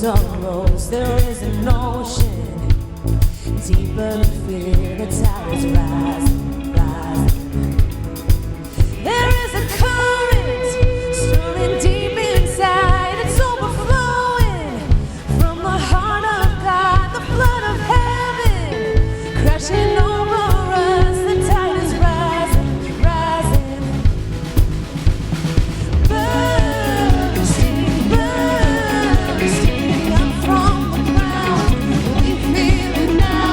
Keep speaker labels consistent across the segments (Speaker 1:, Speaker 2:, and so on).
Speaker 1: sorrows. There is an ocean deeper than fear. The tide is rising, rising. There is a current stirring deep inside. It's overflowing from the heart of God. The flood of heaven crashing over us. The tide is rising, rising. Bursting, bursting up from the ground. We feel it now.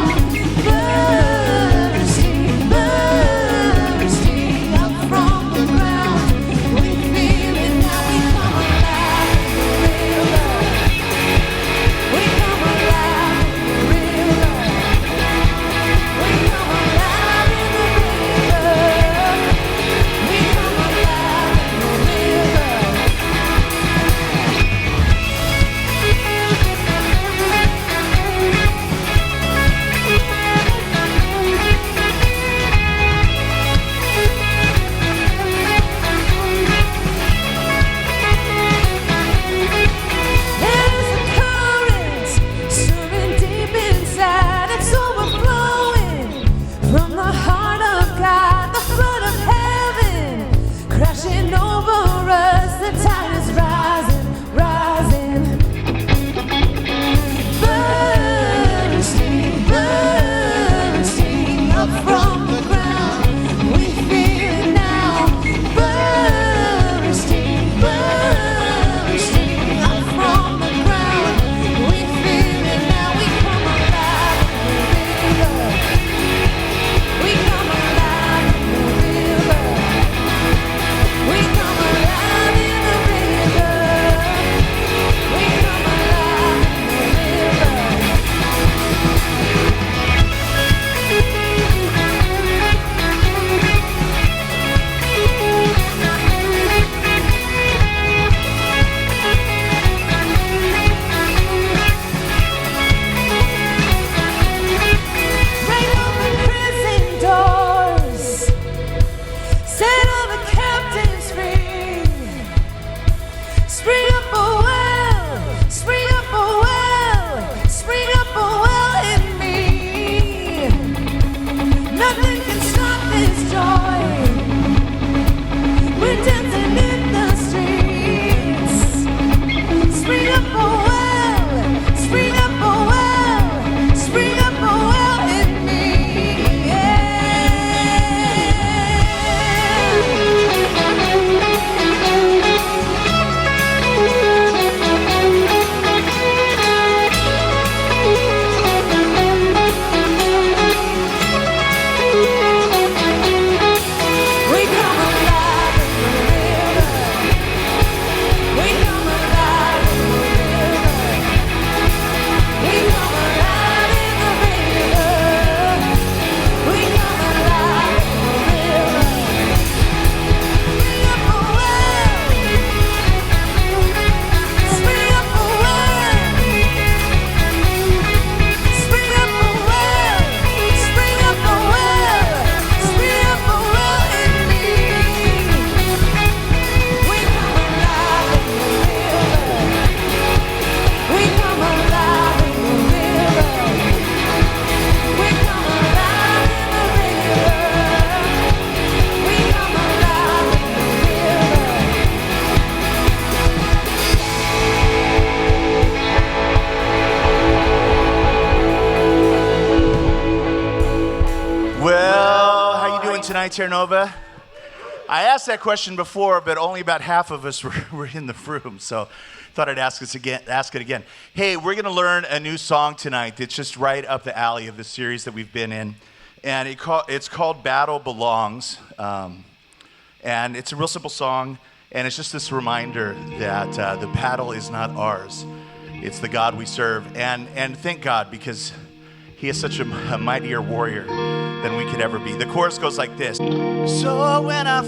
Speaker 1: Bursting, bursting up from the ground. We feel it now. We come alive in the river. We come alive in the river. We come alive in the river. We come alive in the river. There's a current stirring deep inside. It's overflowing from the heart of God. The flood of heaven crashing over us. The tide is rising, rising. Bursting, bursting up from the ground. We feel it now. Bursting, bursting up from the ground. We feel it now. We come alive in the river. We come alive in the river. We come alive in the river. We come alive in the river. Break open prison doors. Set all the captives free. Spring up a well, spring up a well, spring up a well in me. Nothing can stop this joy. We're dancing in the streets. Spring up a well, spring up a well, spring up a well in me. Yeah. We come alive in the river. We come alive in the river. We come alive in the river. We come alive in the river. Spring up a well. Spring up a well. Spring up a well. Spring up a well. Spring up a well in me. We come alive in the river. We come alive in the river. We come alive in the river. We come alive in the river.
Speaker 2: Well, how you doing tonight, Terra Nova? I asked that question before, but only about half of us were in the room, so thought I'd ask it again. Hey, we're gonna learn a new song tonight that's just right up the alley of the series that we've been in, and it's called "Battle Belongs," and it's a real simple song, and it's just this reminder that the battle is not ours; it's the God we serve, and thank God because He is such a mightier warrior than we could ever be. The chorus goes like this. So when I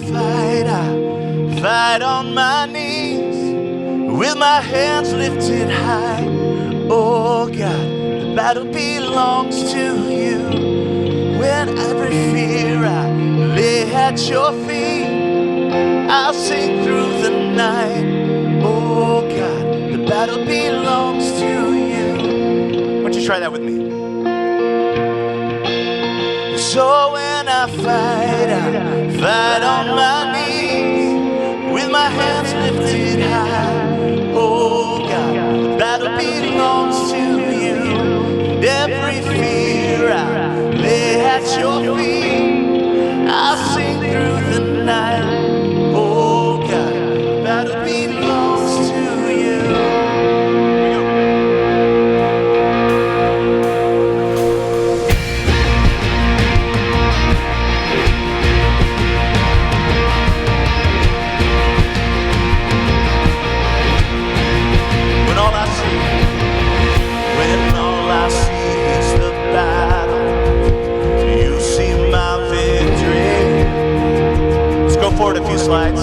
Speaker 2: fight on my knees, with my hands lifted high. Oh God, the battle belongs to you. When every fear I lay at your feet, I'll sing through the night. Oh God, the battle belongs to you. try that with me. So when I fight on my knees, with my hands lifted high, oh God, the battle belongs to you. And every fear I lay at your feet, I'll sing through the night, oh God, the battle belongs to you. Forward a few slides.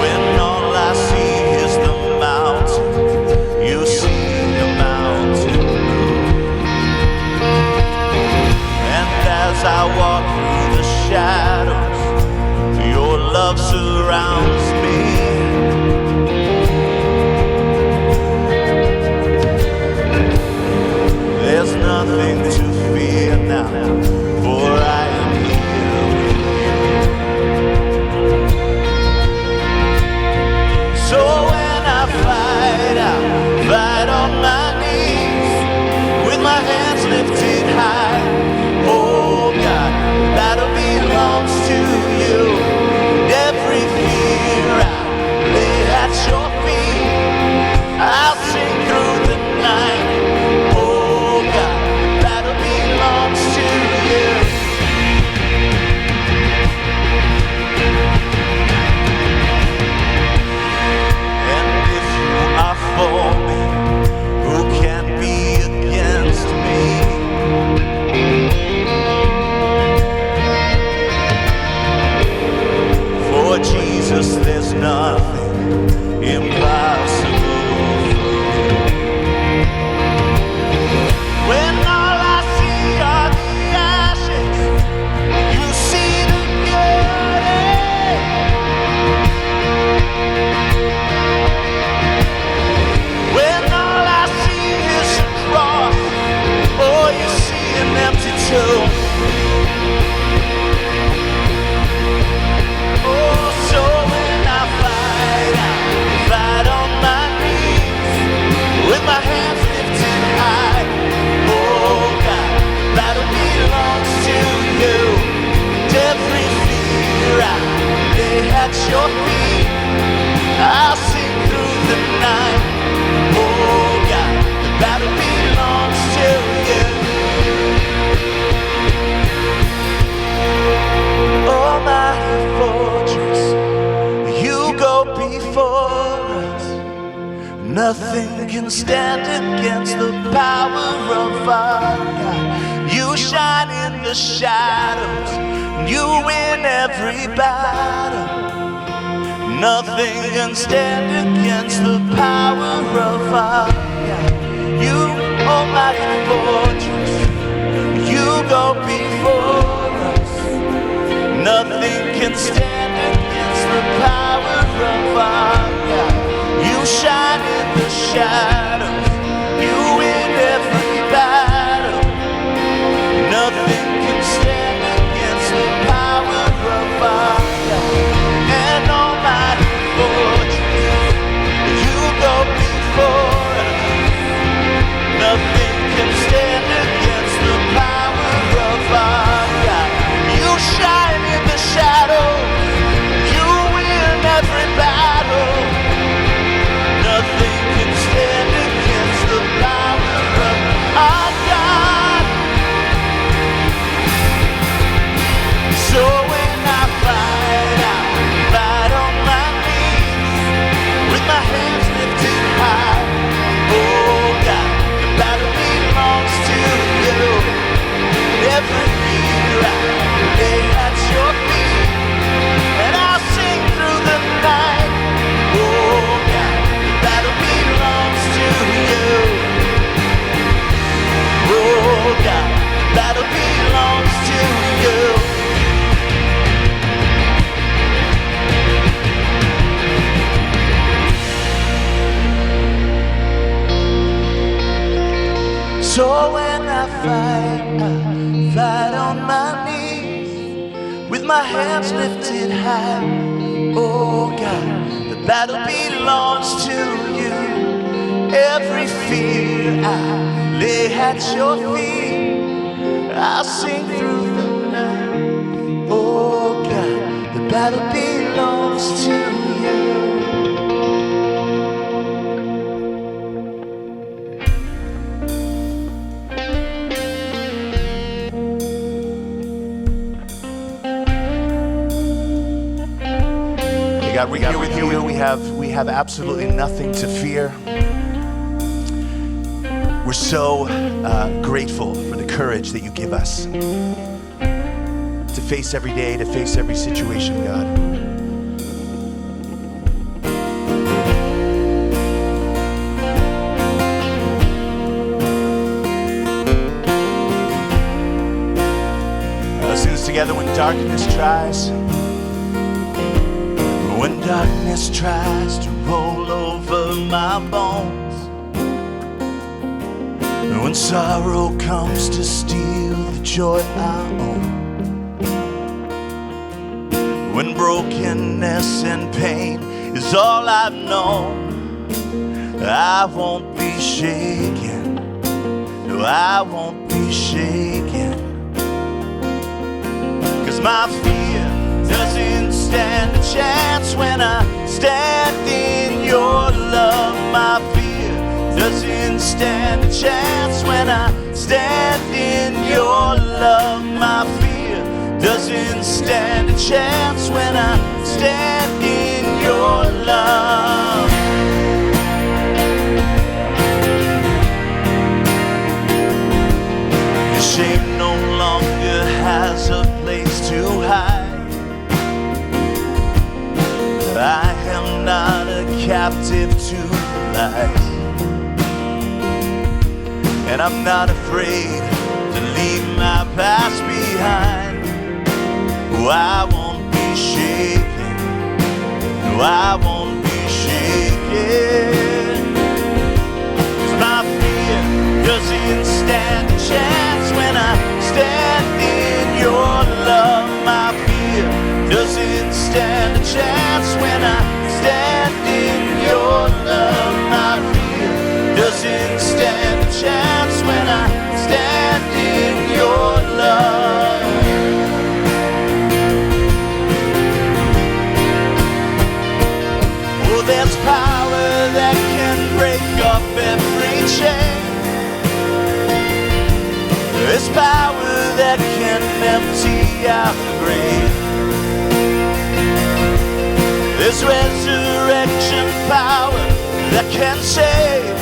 Speaker 2: When all I see is the mountain, you see the mountain move. And as I walk through the shadows, your love surrounds me. There's nothing to fear now, for I am here. So when I fight on my knees, with my hands lifted high, oh God, battle belongs to you. And every fear I lay at your feet, I'll sing through the night, oh God, battle belongs to you. For me, who can be against me? For Jesus, there's nothing impossible for you. When all I see are the ashes, you see the beauty. When all I see is a cross, oh, you see an empty tomb. Oh, so when I fight on my knees, with my hands lifted high, oh God, battle belongs to you. And every fear I lay at your feet, I'll sing through the night. Oh God, the battle belongs to you. Oh mighty fortress, you go before us. Nothing can stand against the power of our God. You shine in the shadows, you win every battle. Nothing can stand against the power of our God. You, almighty fortress, you go before us. Nothing can stand against the power of our God. You shine in the shadows, you win every battle. Nothing can stand against the power of our God. And almighty fortress, you go before us. Nothing can stand against the power of our God. You shine in the shadows, you win every battle. Nothing can stand against the power of our God. crucified on my knees, with my hands lifted high. Oh God, the battle belongs to you. Every fear I lay at your feet. I'll sing through the night. Oh God, the battle belongs to you. God, we're here with you. We have absolutely nothing to fear. We're so grateful for the courage that you give us to face every day, to face every situation, God. Let's do this together. When darkness tries. When darkness tries to roll over my bones, when sorrow comes to steal the joy I own, when brokenness and pain is all I've known, I won't be shaken. No, I won't be shaken. 'Cause my fear doesn't stand a chance when I stand in your love. My fear doesn't stand a chance when I stand in your love. My fear doesn't stand a chance when I stand in your love. Your shame no longer has a place to hide. I am not a captive to lies, and I'm not afraid to leave my past behind. Oh, I won't be shaken. No, I won't be shaken. 'Cause my fear doesn't stand a chance when I stand in your love. My fear doesn't stand a chance when I stand in your love. My fear doesn't stand a chance when I stand in your love. Oh, there's power that can break up every chain. There's power that can empty out the grave. There's resurrection power that can save.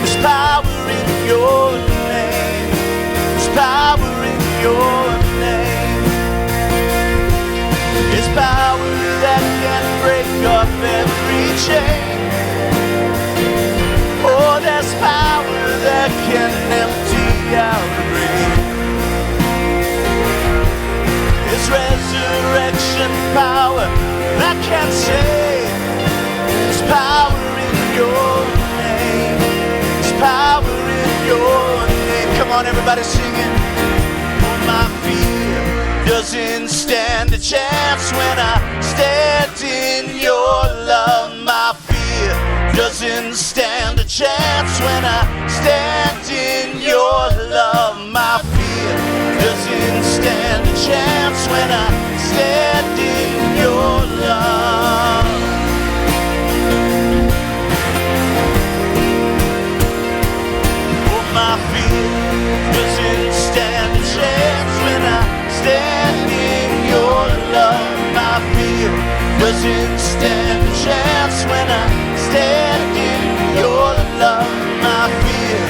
Speaker 2: There's power in your name. There's power in your name. There's power that can break up every chain. Oh, there's power that can empty out the grave. There's resurrection power that can save. There's power in your name. There's power in your name. Come on, everybody singing. Oh, my fear doesn't stand a chance when I stand in your love. My fear doesn't stand a chance when I stand in your love. My fear doesn't stand a chance when I stand in your love. Oh, my fear doesn't stand a chance when I stand in your love. My fear doesn't stand a chance when I stand in your love. My fear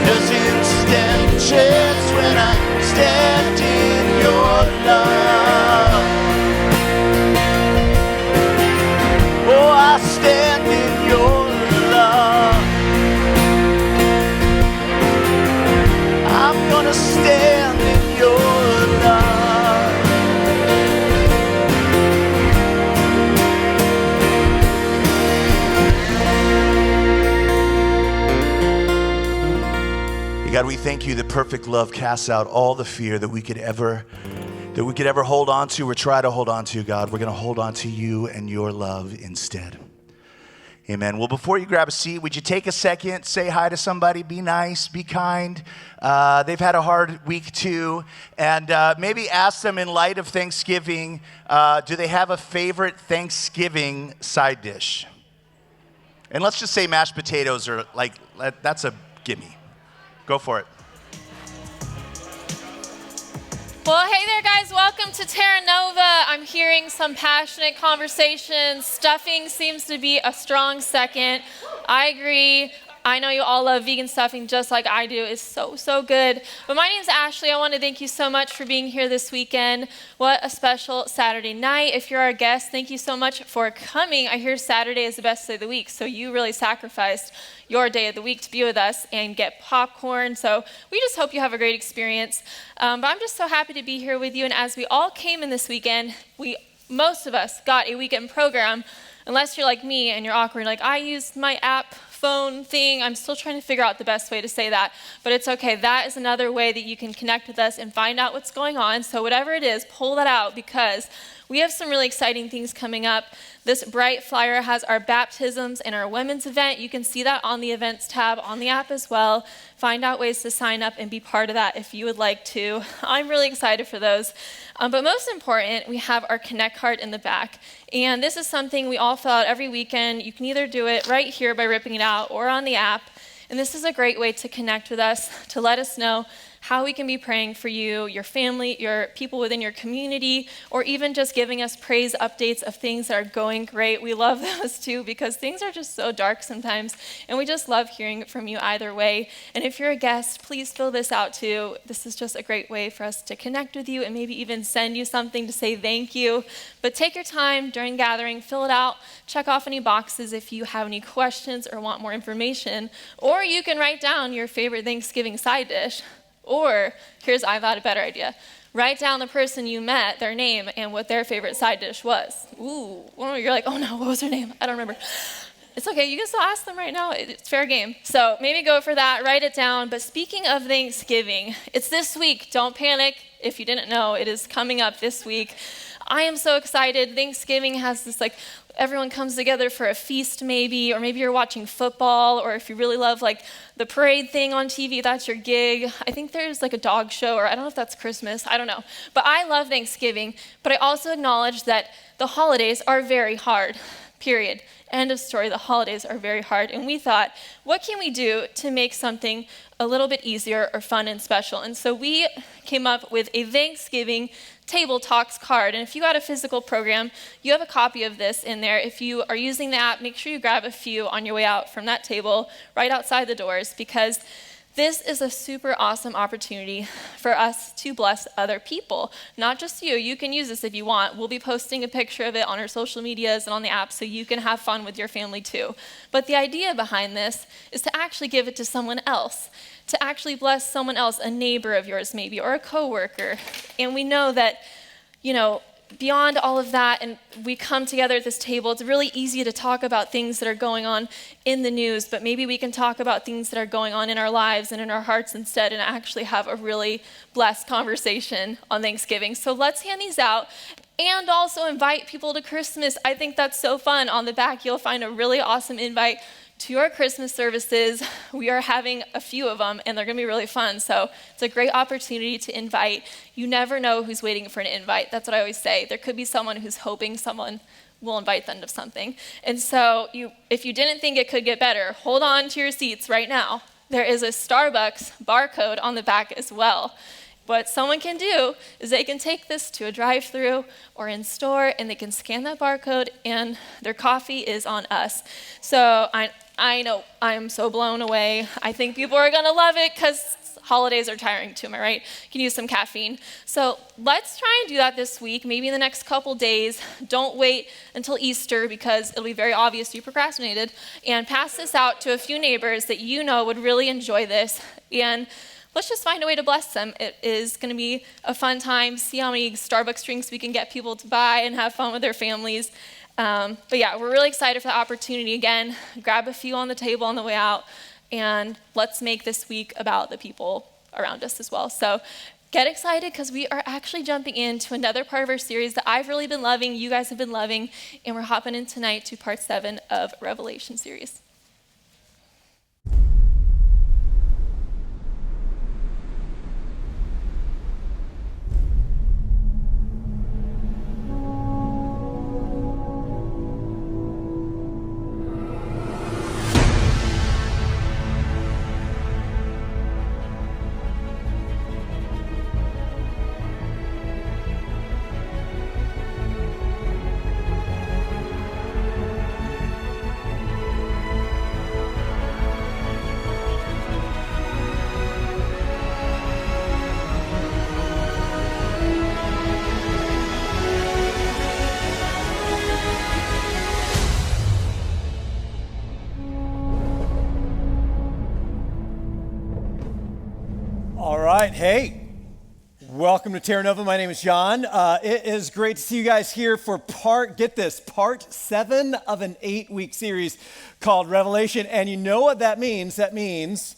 Speaker 2: doesn't stand a chance when I stand in your love. Oh, I stand in your love. I'm gonna stand in your love. God, we thank you that perfect love casts out all the fear that we could ever hold on to or try to hold on to, God. We're going to hold on to you and your love instead. Amen. Well, before you grab a seat, would you take a second, say hi to somebody, be nice, be kind. They've had a hard week too. And maybe ask them in light of Thanksgiving, do they have a favorite Thanksgiving side dish? And let's just say mashed potatoes are like, that's a gimme. Go for it.
Speaker 3: Well, hey there, guys. Welcome to Terra Nova. I'm hearing some passionate conversations. Stuffing seems to be a strong second. I agree. I know you all love vegan stuffing just like I do. It's so, so good. But my name's Ashley. I want to thank you so much for being here this weekend. What a special Saturday night. If you're our guest, thank you so much for coming. I hear Saturday is the best day of the week, so you really sacrificed your day of the week to be with us and get popcorn. So we just hope you have a great experience. But I'm just so happy to be here with you. And as we all came in this weekend, most of us got a weekend program. Unless you're like me and you're awkward, like I used my app phone thing. I'm still trying to figure out the best way to say that, but it's okay. That is another way that you can connect with us and find out what's going on. So whatever it is, pull that out because we have some really exciting things coming up. This bright flyer has our baptisms and our women's event. You can see that on the events tab on the app as well. Find out ways to sign up and be part of that if you would like to. I'm really excited for those. But most important, we have our Connect card in the back. And this is something we all fill out every weekend. You can either do it right here by ripping it out or on the app. And this is a great way to connect with us, to let us know how we can be praying for you, your family, your people within your community, or even just giving us praise updates of things that are going great. We love those too because things are just so dark sometimes, and we just love hearing from you either way. And if you're a guest, please fill this out too. This is just a great way for us to connect with you and maybe even send you something to say thank you. But take your time during gathering, fill it out, check off any boxes if you have any questions or want more information, or you can write down your favorite Thanksgiving side dish. Or, I've had a better idea. Write down the person you met, their name, and what their favorite side dish was. Ooh, you're like, oh no, what was her name? I don't remember. It's okay, you can still ask them right now. It's fair game. So maybe go for that, write it down. But speaking of Thanksgiving, it's this week. Don't panic. If you didn't know, it is coming up this week. I am so excited. Thanksgiving has this everyone comes together for a feast maybe, or maybe you're watching football, or if you really love the parade thing on TV, that's your gig. I think there's a dog show, or I don't know if that's Christmas, I don't know. But I love Thanksgiving, but I also acknowledge that the holidays are very hard, period. End of story, the holidays are very hard. And we thought, what can we do to make something a little bit easier or fun and special? And so we came up with a Thanksgiving Table Talks card. And if you got a physical program, you have a copy of this in there. If you are using the app, make sure you grab a few on your way out from that table right outside the doors, because this is a super awesome opportunity for us to bless other people. Not just you. You can use this if you want. We'll be posting a picture of it on our social medias and on the app so you can have fun with your family too. But the idea behind this is to actually give it to someone else, to actually bless someone else, a neighbor of yours maybe, or a coworker. And we know that, beyond all of that, and we come together at this table, it's really easy to talk about things that are going on in the news, but maybe we can talk about things that are going on in our lives and in our hearts instead, and actually have a really blessed conversation on Thanksgiving. So let's hand these out. And also invite people to Christmas. I think that's so fun. On the back, you'll find a really awesome invite to our Christmas services. We are having a few of them, and they're going to be really fun. So it's a great opportunity to invite. You never know who's waiting for an invite. That's what I always say. There could be someone who's hoping someone will invite them to something. And so if you didn't think it could get better, hold on to your seats right now. There is a Starbucks barcode on the back as well. What someone can do is they can take this to a drive-thru or in store, and they can scan that barcode, and their coffee is on us. So I know I'm so blown away. I think people are going to love it because holidays are tiring too, am I right? You can use some caffeine. So let's try and do that this week, maybe in the next couple days. Don't wait until Easter because it'll be very obvious you procrastinated. And pass this out to a few neighbors that you know would really enjoy this. And let's just find a way to bless them. It is going to be a fun time. See how many Starbucks drinks we can get people to buy and have fun with their families. But yeah, we're really excited for the opportunity again. Grab a few on the table on the way out. and let's make this week about the people around us as well. So get excited because we are actually jumping into another part of our series that I've really been loving, you guys have been loving, and we're hopping in tonight to part 7 of Revelation series.
Speaker 4: All right, hey, welcome to Terra Nova. My name is John. It is great to see you guys here for part 7 of an 8-week series called Revelation. And you know what that means? That means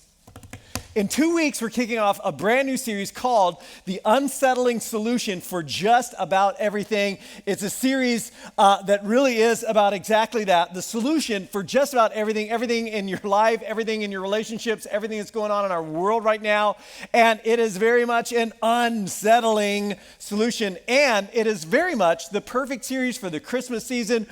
Speaker 4: in 2 weeks, we're kicking off a brand new series called The Unsettling Solution for Just About Everything. It's a series that really is about exactly that, the solution for just about everything, everything in your life, everything in your relationships, everything that's going on in our world right now. And it is very much an unsettling solution. And it is very much the perfect series for the Christmas season,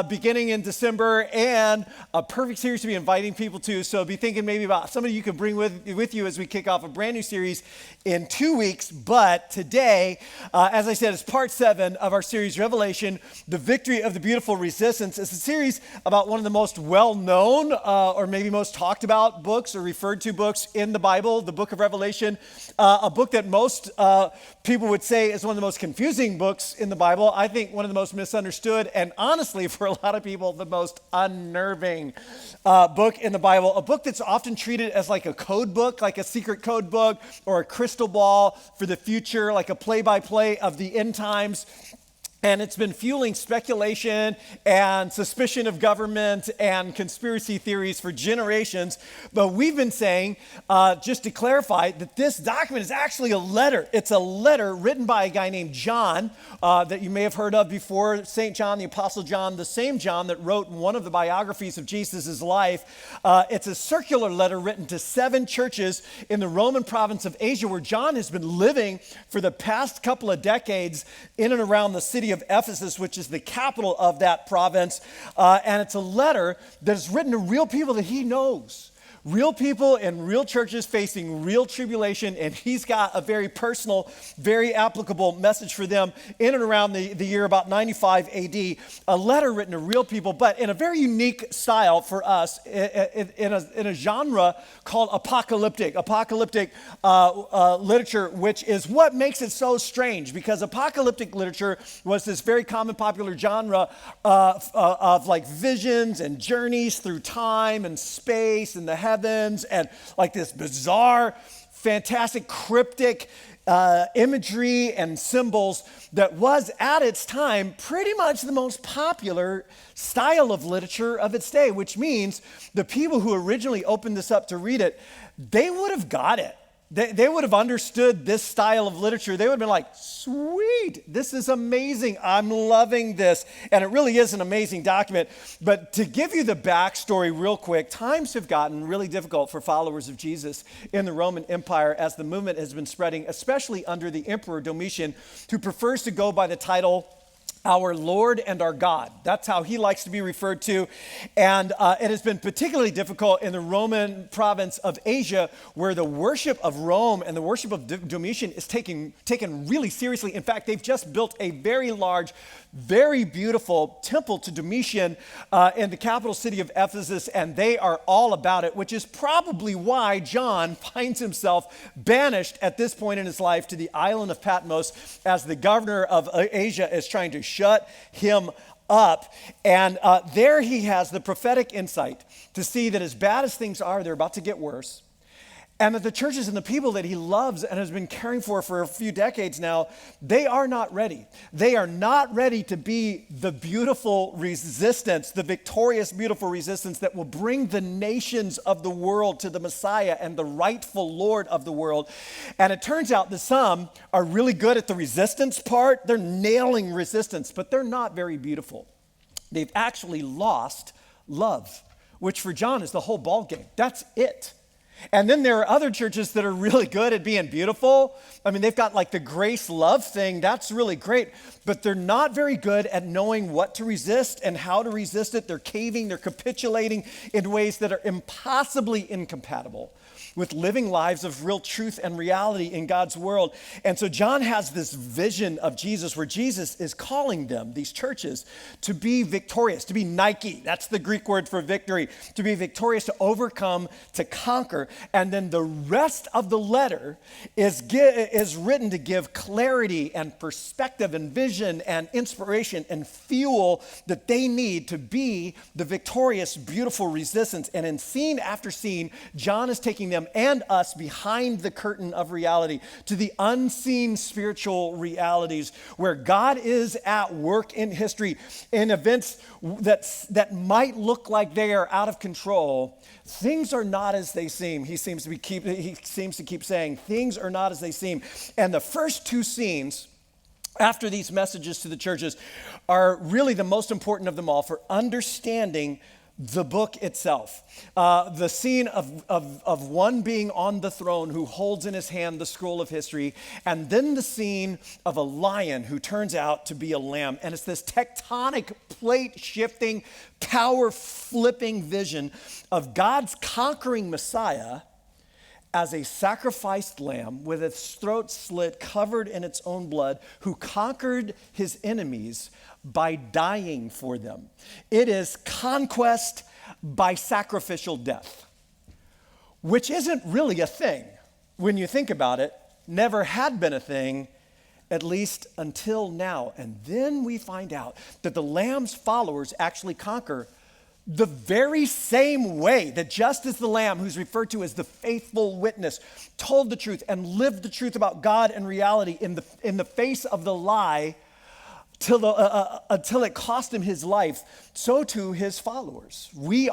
Speaker 4: beginning in December, and a perfect series to be inviting people to. So be thinking maybe about somebody you can bring with you as we kick off a brand new series in 2 weeks. But today, as I said, is part 7 of our series, Revelation, The Victory of the Beautiful Resistance. It's a series about one of the most well-known or maybe most talked about books or referred to books in the Bible, the book of Revelation, a book that most people would say is one of the most confusing books in the Bible. I think one of the most misunderstood, and honestly, for a lot of people, the most unnerving book in the Bible, a book that's often treated as like a code book, like a secret code book, or a crystal ball for the future, like a play-by-play of the end times. And it's been fueling speculation and suspicion of government and conspiracy theories for generations. But we've been saying, just to clarify, that this document is actually a letter. It's a letter written by a guy named John that you may have heard of before, St. John, the Apostle John, the same John that wrote one of the biographies of Jesus' life. It's a circular letter written to 7 churches in the Roman province of Asia, where John has been living for the past couple of decades in and around the city of Ephesus, which is the capital of that province. And it's a letter that is written to real people that he knows. Real people in real churches facing real tribulation, and he's got a very personal, very applicable message for them in and around the year about 95 AD. A letter written to real people, but in a very unique style for us, in a genre called apocalyptic literature, which is what makes it so strange, because apocalyptic literature was this very common, popular genre of like visions and journeys through time and space and the heavens, and like this bizarre, fantastic, cryptic imagery and symbols that was at its time pretty much the most popular style of literature of its day, which means the people who originally opened this up to read it, they would have got it. They would have understood this style of literature. They would have been like, sweet, this is amazing. I'm loving this. And it really is an amazing document. But to give you the backstory real quick, times have gotten really difficult for followers of Jesus in the Roman Empire as the movement has been spreading, especially under the Emperor Domitian, who prefers to go by the title our Lord and our God. That's how he likes to be referred to. And it has been particularly difficult in the Roman province of Asia, where the worship of Rome and the worship of Domitian is taken really seriously. In fact, they've just built a very large, very beautiful temple to Domitian in the capital city of Ephesus, and they are all about it, which is probably why John finds himself banished at this point in his life to the island of Patmos as the governor of Asia is trying to shut him up. And there he has the prophetic insight to see that as bad as things are, they're about to get worse. And that the churches and the people that he loves and has been caring for a few decades now, they are not ready. They are not ready to be the beautiful resistance, the victorious, beautiful resistance that will bring the nations of the world to the Messiah and the rightful Lord of the world. And it turns out that some are really good at the resistance part. They're nailing resistance, but they're not very beautiful. They've actually lost love, which for John is the whole ballgame. That's it. And then there are other churches that are really good at being beautiful. I mean, they've got like the grace love thing. That's really great. But they're not very good at knowing what to resist and how to resist it. They're caving, they're capitulating in ways that are impossibly incompatible with living lives of real truth and reality in God's world. And so John has this vision of Jesus where Jesus is calling them, these churches, to be victorious, to be Nike. That's the Greek word for victory, to be victorious, to overcome, to conquer. And then the rest of the letter is written to give clarity and perspective and vision and inspiration and fuel that they need to be the victorious, beautiful resistance. And in scene after scene, John is taking them and us behind the curtain of reality to the unseen spiritual realities where God is at work in history in events that might look like they are out of control. Things are not as they seem. He seems to keep saying things are not as they seem. And the first two scenes after these messages to the churches are really the most important of them all for understanding the book itself. The scene of one being on the throne who holds in his hand the scroll of history, and then the scene of a lion who turns out to be a lamb. And it's this tectonic, plate-shifting, power-flipping vision of God's conquering Messiah as a sacrificed lamb with its throat slit, covered in its own blood, who conquered his enemies by dying for them. It is conquest by sacrificial death, which isn't really a thing when you think about it. Never had been a thing, at least until now. And then we find out that the Lamb's followers actually conquer the very same way that just as the Lamb, who's referred to as the faithful witness, told the truth and lived the truth about God and reality in the face of the lie until it cost him his life, so too his followers. We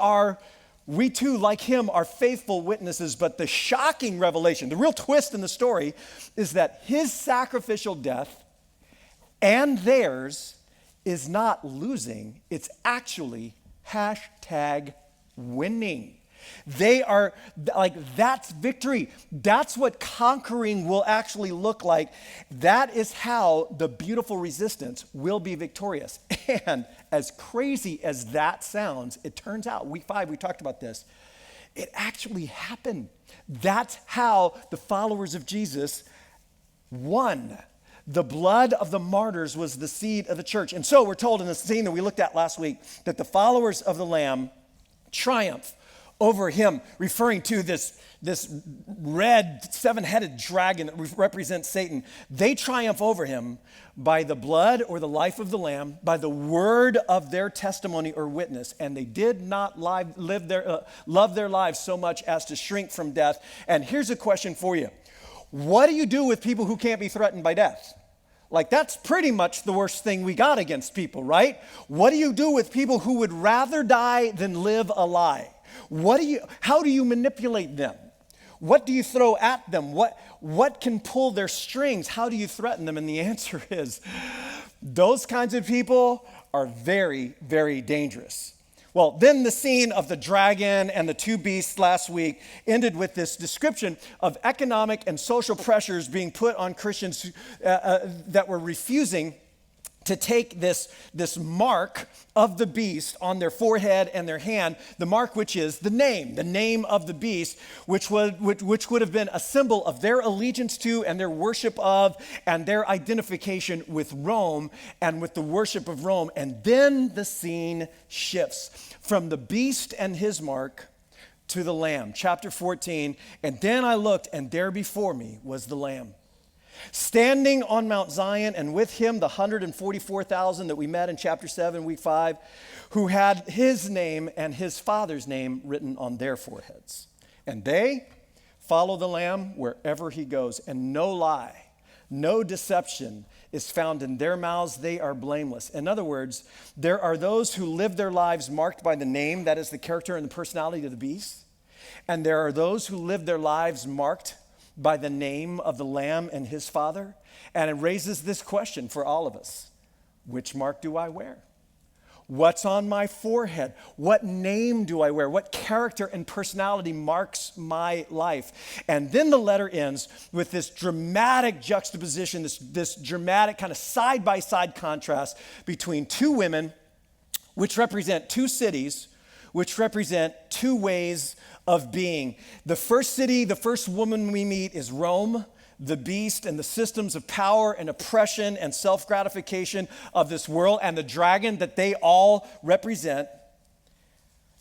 Speaker 4: too, like him, are faithful witnesses, but the shocking revelation, the real twist in the story, is that his sacrificial death and theirs is not losing, it's actually #winning. They are like, that's victory. That's what conquering will actually look like. That is how the beautiful resistance will be victorious. And as crazy as that sounds, it turns out, week 5, we talked about this, it actually happened. That's how the followers of Jesus won. The blood of the martyrs was the seed of the church. And so we're told in the scene that we looked at last week that the followers of the Lamb triumph over him, referring to this red 7-headed dragon that represents Satan. They triumph over him by the blood or the life of the Lamb, by the word of their testimony or witness. And they did not love their lives so much as to shrink from death. And here's a question for you. What do you do with people who can't be threatened by death? Like, that's pretty much the worst thing we got against people, right? What do you do with people who would rather die than live a lie? How do you manipulate them? What do you throw at them? What can pull their strings? How do you threaten them? And the answer is, those kinds of people are very, very dangerous. Well, then the scene of the dragon and the two beasts last week ended with this description of economic and social pressures being put on Christians that were refusing to take this mark of the beast on their forehead and their hand, the mark which is the name of the beast, which would have been a symbol of their allegiance to and their worship of and their identification with Rome and with the worship of Rome. And then the scene shifts from the beast and his mark to the Lamb. Chapter 14, and then I looked, and there before me was the Lamb, standing on Mount Zion, and with him the 144,000 that we met in chapter 7, week 5, who had his name and his Father's name written on their foreheads. And they follow the Lamb wherever he goes, and no lie, no deception is found in their mouths. They are blameless. In other words, there are those who live their lives marked by the name, that is the character and the personality of the beast. And there are those who live their lives marked by the name of the Lamb and his Father. And it raises this question for all of us. Which mark do I wear? What's on my forehead? What name do I wear? What character and personality marks my life? And then the letter ends with this dramatic juxtaposition, this dramatic kind of side-by-side contrast between two women, which represent two cities, which represent two ways of being. The first city, the first woman we meet is Rome, the beast and the systems of power and oppression and self-gratification of this world, and the dragon that they all represent.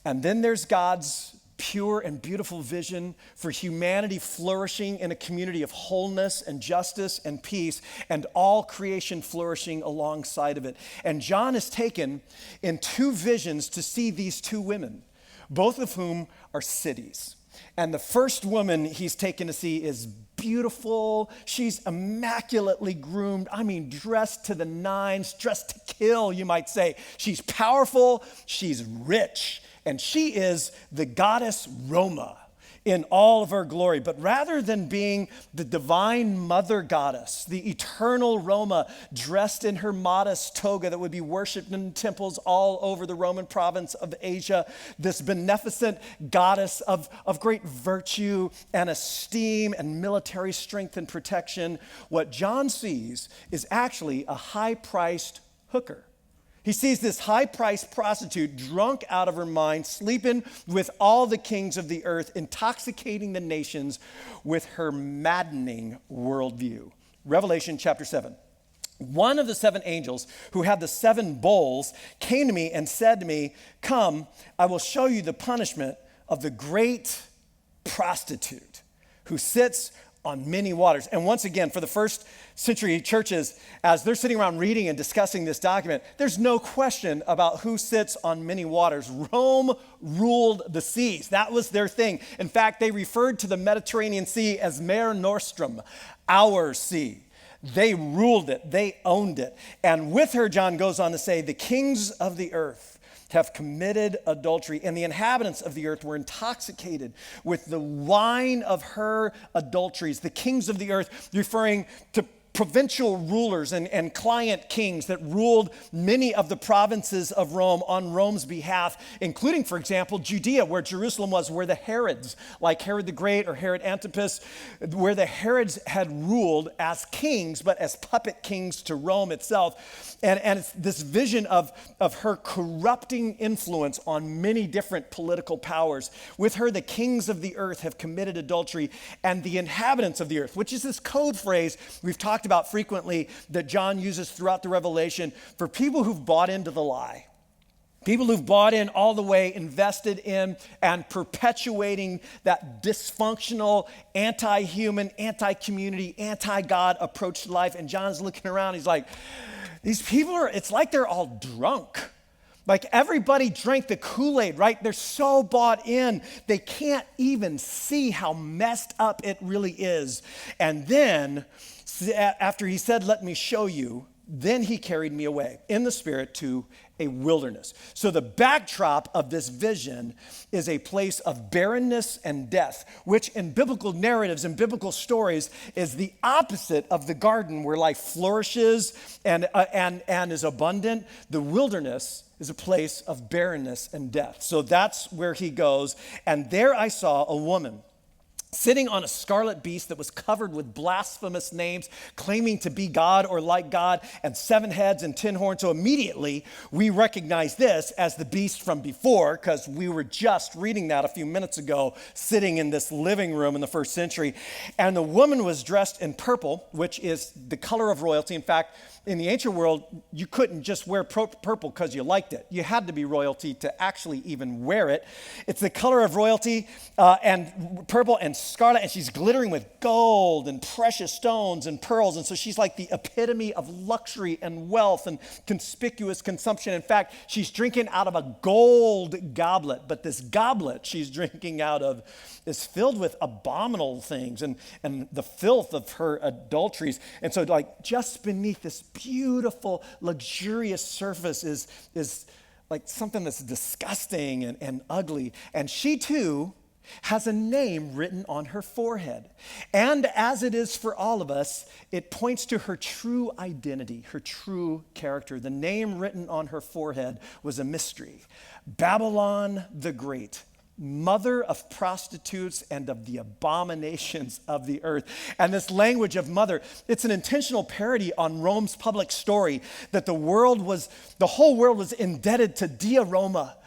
Speaker 4: And then there's God's pure and beautiful vision for humanity flourishing in a community of wholeness and justice and peace, and all creation flourishing alongside of it. And John is taken in two visions to see these two women, both of whom are cities. And the first woman he's taken to see is beautiful. She's immaculately groomed. I mean, dressed to the nines, dressed to kill, you might say. She's powerful, she's rich, and she is the goddess Roma in all of her glory. But rather than being the divine mother goddess, the eternal Roma dressed in her modest toga that would be worshiped in temples all over the Roman province of Asia, this beneficent goddess of great virtue and esteem and military strength and protection, what John sees is actually a high-priced hooker. He sees this high-priced prostitute drunk out of her mind, sleeping with all the kings of the earth, intoxicating the nations with her maddening worldview. Revelation chapter 7. One of the seven angels who had the seven bowls came to me and said to me, "Come, I will show you the punishment of the great prostitute who sits on many waters." And once again, for the first century churches, as they're sitting around reading and discussing this document, there's no question about who sits on many waters. Rome ruled the seas. That was their thing. In fact, they referred to the Mediterranean Sea as Mare Nostrum, our sea. They ruled it. They owned it. And with her, John goes on to say, the kings of the earth have committed adultery, and the inhabitants of the earth were intoxicated with the wine of her adulteries. The kings of the earth, referring to provincial rulers and client kings that ruled many of the provinces of Rome on Rome's behalf, including, for example, Judea, where Jerusalem was, where the Herods, like Herod the Great or Herod Antipas, where the Herods had ruled as kings, but as puppet kings to Rome itself. And it's this vision of her corrupting influence on many different political powers. With her, the kings of the earth have committed adultery, and the inhabitants of the earth, which is this code phrase we've talked about frequently that John uses throughout the Revelation for people who've bought into the lie. People who've bought in all the way, invested in, and perpetuating that dysfunctional, anti-human, anti-community, anti-God approach to life. And John's looking around, he's like, these people it's like they're all drunk. Like everybody drank the Kool-Aid, right? They're so bought in, they can't even see how messed up it really is. And then, after he said, "Let me show you," then he carried me away in the Spirit to a wilderness. So the backdrop of this vision is a place of barrenness and death, which in biblical narratives and biblical stories is the opposite of the garden where life flourishes and is abundant. The wilderness is a place of barrenness and death. So that's where he goes. And there I saw a woman sitting on a scarlet beast that was covered with blasphemous names, claiming to be God or like God, and 7 heads and 10 horns. So immediately we recognize this as the beast from before, because we were just reading that a few minutes ago, sitting in this living room in the first century. And the woman was dressed in purple, which is the color of royalty. In fact, in the ancient world, you couldn't just wear purple because you liked it. You had to be royalty to actually even wear it. It's the color of royalty and purple and scarlet, and she's glittering with gold and precious stones and pearls. And so she's like the epitome of luxury and wealth and conspicuous consumption. In fact, she's drinking out of a gold goblet, but this goblet she's drinking out of is filled with abominable things and the filth of her adulteries. And so like just beneath this beautiful, luxurious surface is like something that's disgusting and ugly. And she too has a name written on her forehead. And as it is for all of us, it points to her true identity, her true character. The name written on her forehead was a mystery. Babylon the Great, mother of prostitutes and of the abominations of the earth. And this language of mother, it's an intentional parody on Rome's public story that the whole world was indebted to Dea Roma,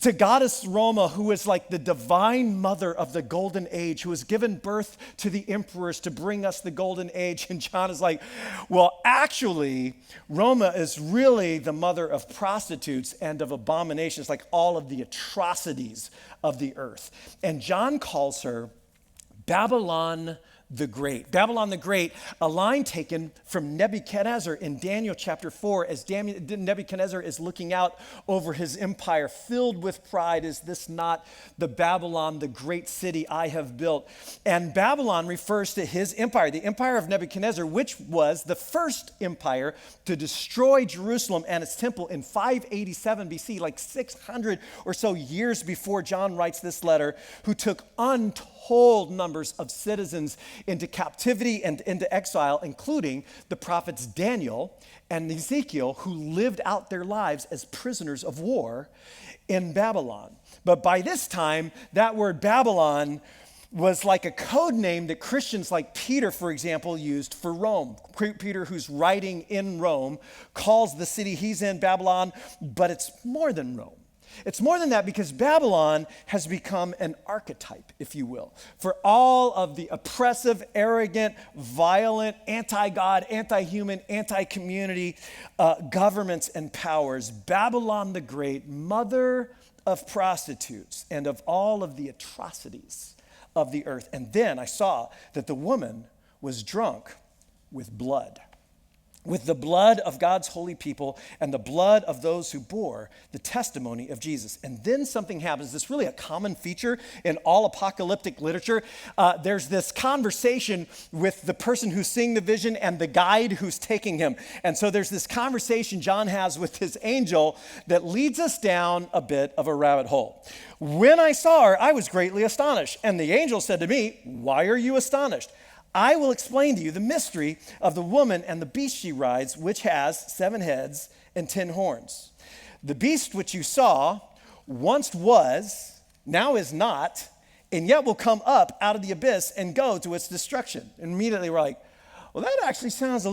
Speaker 4: to goddess Roma, who is like the divine mother of the golden age, who has given birth to the emperors to bring us the golden age. And John is like, well, actually, Roma is really the mother of prostitutes and of abominations, like all of the atrocities of the earth. And John calls her Babylon the Great. Babylon the Great, a line taken from Nebuchadnezzar in Daniel chapter 4, as Nebuchadnezzar is looking out over his empire filled with pride. Is this not the Babylon, the great city I have built? And Babylon refers to his empire, the empire of Nebuchadnezzar, which was the first empire to destroy Jerusalem and its temple in 587 BC, like 600 or so years before John writes this letter, who took untold numbers of citizens into captivity and into exile, including the prophets Daniel and Ezekiel, who lived out their lives as prisoners of war in Babylon. But by this time, that word Babylon was like a code name that Christians like Peter, for example, used for Rome. Peter, who's writing in Rome, calls the city he's in Babylon, but it's more than Rome. It's more than that, because Babylon has become an archetype, if you will, for all of the oppressive, arrogant, violent, anti-God, anti-human, anti-community governments and powers. Babylon the Great, mother of prostitutes and of all of the atrocities of the earth. And then I saw that the woman was drunk with blood, with the blood of God's holy people and the blood of those who bore the testimony of Jesus. And then something happens. It's really a common feature in all apocalyptic literature. There's this conversation with the person who's seeing the vision and the guide who's taking him. And so there's this conversation John has with his angel that leads us down a bit of a rabbit hole. When I saw her, I was greatly astonished. And the angel said to me, "Why are you astonished? I will explain to you the mystery of the woman and the beast she rides, which has 7 heads and 10 horns. The beast which you saw once was, now is not, and yet will come up out of the abyss and go to its destruction." And immediately we're like, well, that actually sounds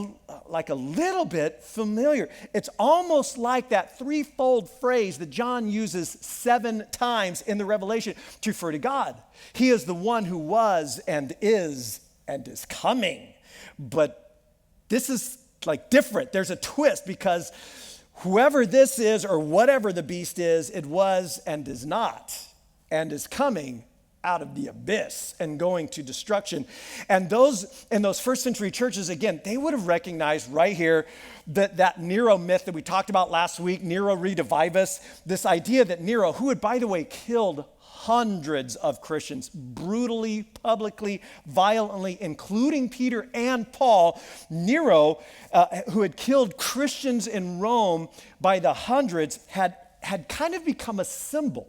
Speaker 4: like a little bit familiar. It's almost like that threefold phrase that John uses 7 times in the Revelation to refer to God. He is the one who was and is coming. But this is like different. There's a twist, because whoever this is or whatever the beast is, it was and is not and is coming out of the abyss and going to destruction. And those in those first century churches, again, they would have recognized right here that Nero myth that we talked about last week, Nero Redivivus, this idea that Nero, who had, by the way, killed hundreds of Christians, brutally, publicly, violently, including Peter and Paul. Nero, who had killed Christians in Rome by the hundreds, had kind of become a symbol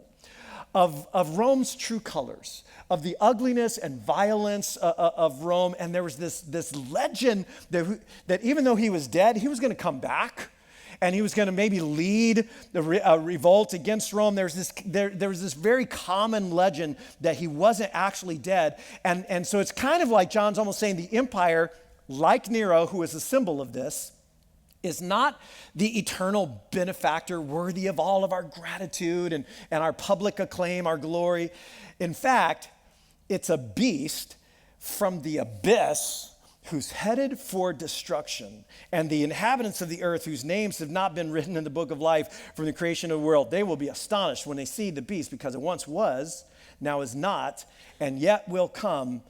Speaker 4: of Rome's true colors, of the ugliness and violence of Rome. And there was this legend that even though he was dead, he was going to come back. And he was going to maybe lead a revolt against Rome. There was this very common legend that he wasn't actually dead. And so it's kind of like John's almost saying the empire, like Nero, who is a symbol of this, is not the eternal benefactor worthy of all of our gratitude and our public acclaim, our glory. In fact, it's a beast from the abyss who's headed for destruction. And the inhabitants of the earth, whose names have not been written in the book of life from the creation of the world, they will be astonished when they see the beast, because it once was, now is not, and yet will come.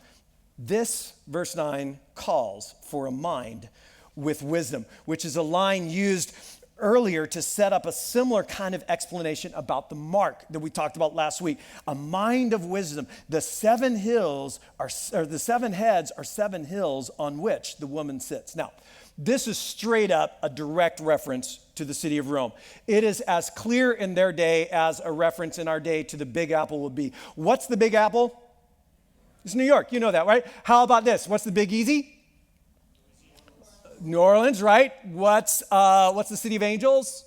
Speaker 4: This, verse 9, calls for a mind with wisdom, which is a line used earlier to set up a similar kind of explanation about the mark that we talked about last week. A mind of wisdom. The 7 heads are 7 hills on which the woman sits. Now, this is straight up a direct reference to the city of Rome. It is as clear in their day as a reference in our day to the Big Apple would be. What's the Big Apple? It's New York. You know that, right? How about this? What's the Big Easy? New Orleans, right? What's the city of angels?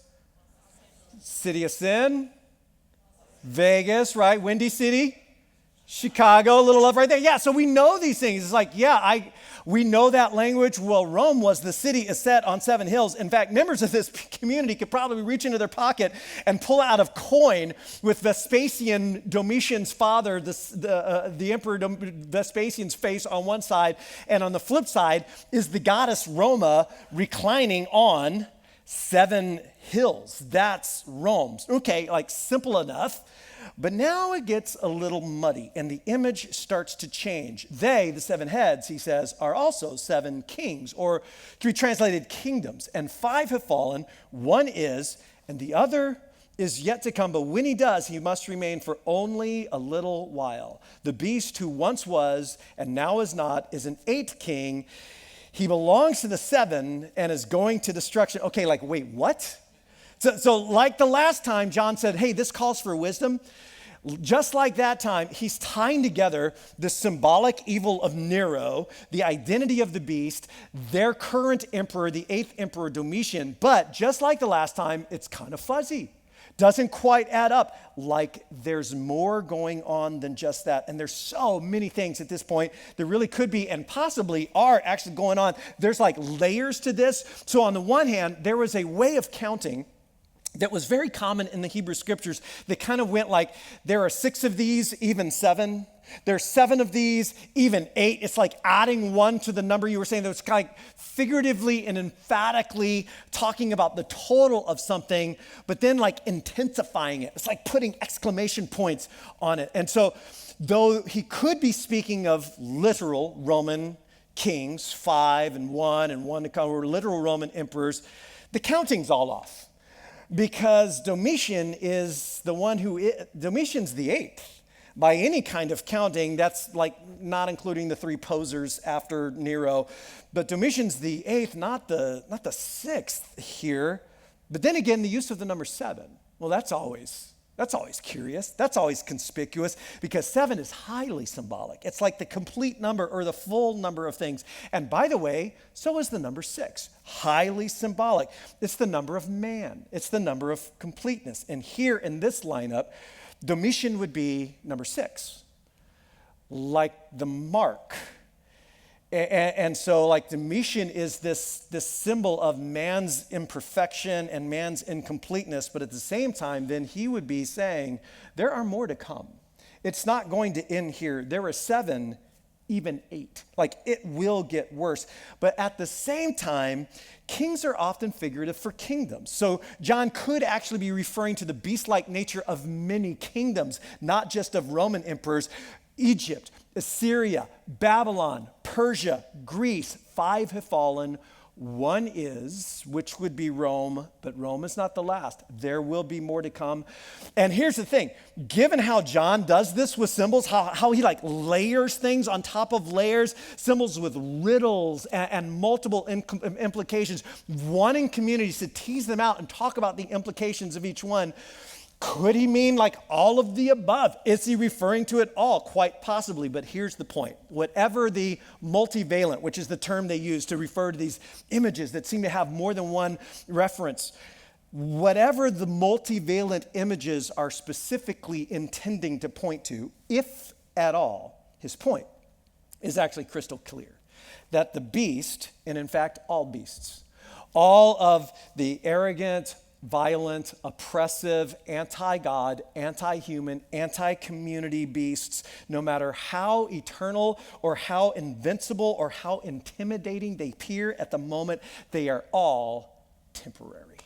Speaker 4: City of sin. Vegas, right? Windy City. Chicago, a little up right there. Yeah, so we know these things. It's like, we know that language. Well, Rome was the city is set on 7 hills. In fact, members of this community could probably reach into their pocket and pull out a coin with Vespasian, Domitian's father, the emperor Vespasian's face on one side, and on the flip side is the goddess Roma reclining on 7 hills. That's Rome. Okay, like simple enough. But now it gets a little muddy, and the image starts to change. They, the 7 heads, he says, are also 7 kings, or to be translated kingdoms. And 5 have fallen, 1 is, and the other is yet to come. But when he does, he must remain for only a little while. The beast who once was and now is not is an 8th king. He belongs to the 7 and is going to destruction. Okay, like, wait, what? So like the last time, John said, hey, this calls for wisdom. Just like that time, he's tying together the symbolic evil of Nero, the identity of the beast, their current emperor, the 8th emperor Domitian. But just like the last time, it's kind of fuzzy. Doesn't quite add up. Like there's more going on than just that. And there's so many things at this point that really could be and possibly are actually going on. There's like layers to this. So on the one hand, there was a way of counting that was very common in the Hebrew scriptures that kind of went like, there are 6 of these, even 7. There's 7 of these, even 8. It's like adding 1 to the number you were saying. That was kind of figuratively and emphatically talking about the total of something, but then like intensifying it. It's like putting exclamation points on it. And so though he could be speaking of literal Roman kings, 5 and 1 to come, or literal Roman emperors, the counting's all off. Because Domitian is the one Domitian's the 8th. By any kind of counting, that's like not including the 3 posers after Nero. But Domitian's the 8th, not the 6th here. But then again, the use of the number 7. Well, that's always curious. That's always conspicuous because 7 is highly symbolic. It's like the complete number or the full number of things. And by the way, so is the number 6. Highly symbolic. It's the number of man. It's the number of completeness. And here in this lineup, Domitian would be number 6, like the mark. And so like Domitian is this symbol of man's imperfection and man's incompleteness, but at the same time, then he would be saying, there are more to come. It's not going to end here. There are 7, even 8. Like it will get worse. But at the same time, kings are often figurative for kingdoms. So John could actually be referring to the beast-like nature of many kingdoms, not just of Roman emperors. Egypt, Assyria, Babylon, Persia, Greece, 5 have fallen. 1 is, which would be Rome, but Rome is not the last. There will be more to come. And here's the thing, given how John does this with symbols, how he like layers things on top of layers, symbols with riddles and multiple implications, wanting communities to tease them out and talk about the implications of each one. Could he mean like all of the above? Is he referring to it all? Quite possibly, but here's the point. Whatever the multivalent, which is the term they use to refer to these images that seem to have more than one reference, whatever the multivalent images are specifically intending to point to, if at all, his point is actually crystal clear. That the beast, and in fact all beasts, all of the arrogant, violent, oppressive, anti-God, anti-human, anti-community beasts, no matter how eternal or how invincible or how intimidating they appear at the moment, they are all temporary.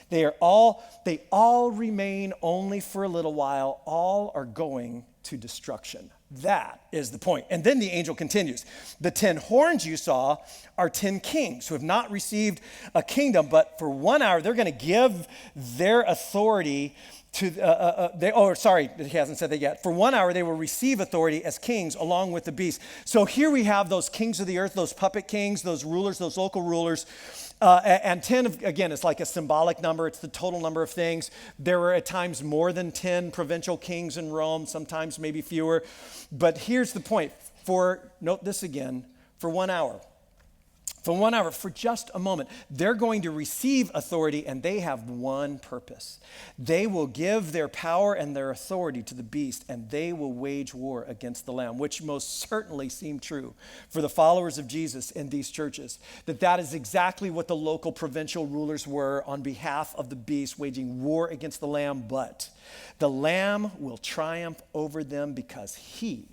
Speaker 4: They all remain only for a little while. All are going to destruction. That is the point. And then the angel continues. The 10 horns you saw are 10 kings who have not received a kingdom, but for 1 hour they're going to give their authority to, he hasn't said that yet. For 1 hour they will receive authority as kings along with the beast. So here we have those kings of the earth, those puppet kings, those rulers, those local rulers. And 10, again, is like a symbolic number. It's the total number of things. There were at times more than 10 provincial kings in Rome, sometimes maybe fewer. But here's the point. Note this again, for 1 hour. For 1 hour, for just a moment, they're going to receive authority, and they have one purpose. They will give their power and their authority to the beast, and they will wage war against the Lamb, which most certainly seemed true for the followers of Jesus in these churches. That is exactly what the local provincial rulers were on behalf of the beast, waging war against the Lamb. But the Lamb will triumph over them because He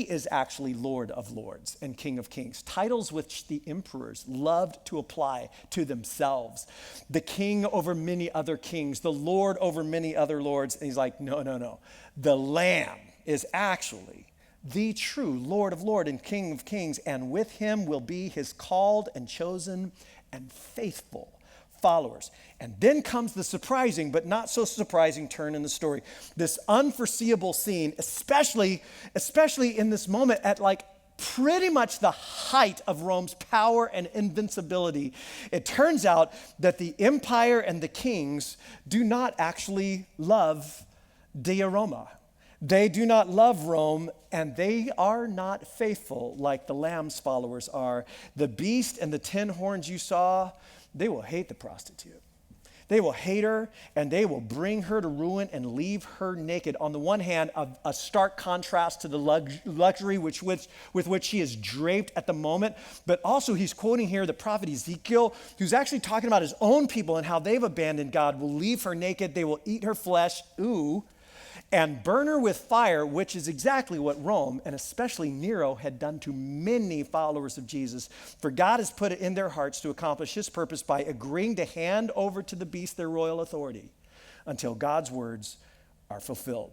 Speaker 4: is actually Lord of Lords and King of Kings, titles which the emperors loved to apply to themselves. The king over many other kings, the Lord over many other lords. And he's like, no. The Lamb is actually the true Lord of Lords and King of Kings, and with him will be his called and chosen and faithful followers. And then comes the surprising, but not so surprising turn in the story. This unforeseeable scene, especially in this moment at like pretty much the height of Rome's power and invincibility. It turns out that the empire and the kings do not actually love Dea Roma. They do not love Rome, and they are not faithful like the Lamb's followers are. The beast and the 10 horns you saw, they will hate the prostitute. They will hate her, and they will bring her to ruin and leave her naked. On the one hand, a stark contrast to the luxury with which she is draped at the moment. But also, he's quoting here the prophet Ezekiel, who's actually talking about his own people and how they've abandoned God. Will leave her naked. They will eat her flesh. And burn her with fire, which is exactly what Rome, and especially Nero, had done to many followers of Jesus. For God has put it in their hearts to accomplish his purpose by agreeing to hand over to the beast their royal authority until God's words are fulfilled.